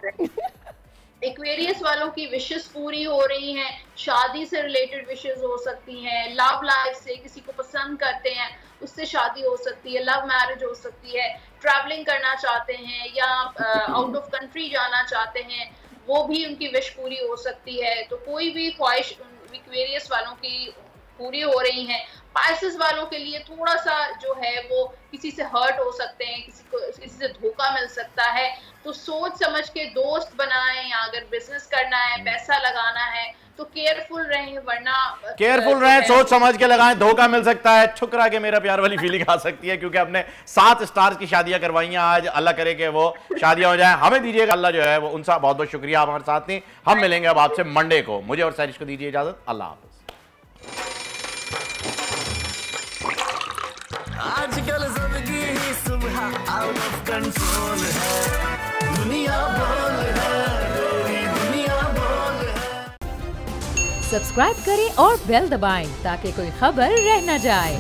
एक्वेरियस वालों की विशेस पूरी हो रही हैं, शादी से रिलेटेड विशेस हो सकती हैं, लव लाइफ से किसी को पसंद करते हैं उससे शादी हो सकती है, लव मैरिज हो सकती है, ट्रैवलिंग करना चाहते हैं या आउट ऑफ कंट्री जाना चाहते हैं, वो भी उनकी विश पूरी हो सकती है। तो कोई भी ख्वाहिश एक्वेरियस वालों की पूरी हो रही हैं। पाइसेस वालों के लिए थोड़ा सा जो है वो किसी से हर्ट हो सकते हैं, किसी से धोखा मिल सकता है, तो सोच समझ के दोस्त बनाएं, या अगर बिजनेस करना है, पैसा लगाना है तो केयरफुल रहें, वरना केयरफुल रहें, सोच समझ के लगाएं, धोखा मिल सकता है, ठुकरा के मेरा प्यार वाली फीलिंग आ सकती है, क्योंकि हमने 7 स्टार्स की शादियां करवाई हैं आज, अल्लाह करे कि वो शादियां हो जाए, हमें दीजिएगा अल्लाह जो है वो, उनका बहुत बहुत शुक्रिया हमारे साथ थी। हम मिलेंगे अब आपसे मंडे को, मुझे और सैरिश को दीजिए इजाजत, अल्लाह हाफिज। आजकल जिंदगी ही सुबह आउट ऑफ कंट्रोल है, दुनिया बोल है, दुनिया बोल है। सब्सक्राइब करें और बेल दबाएं ताकि कोई खबर रह न जाए।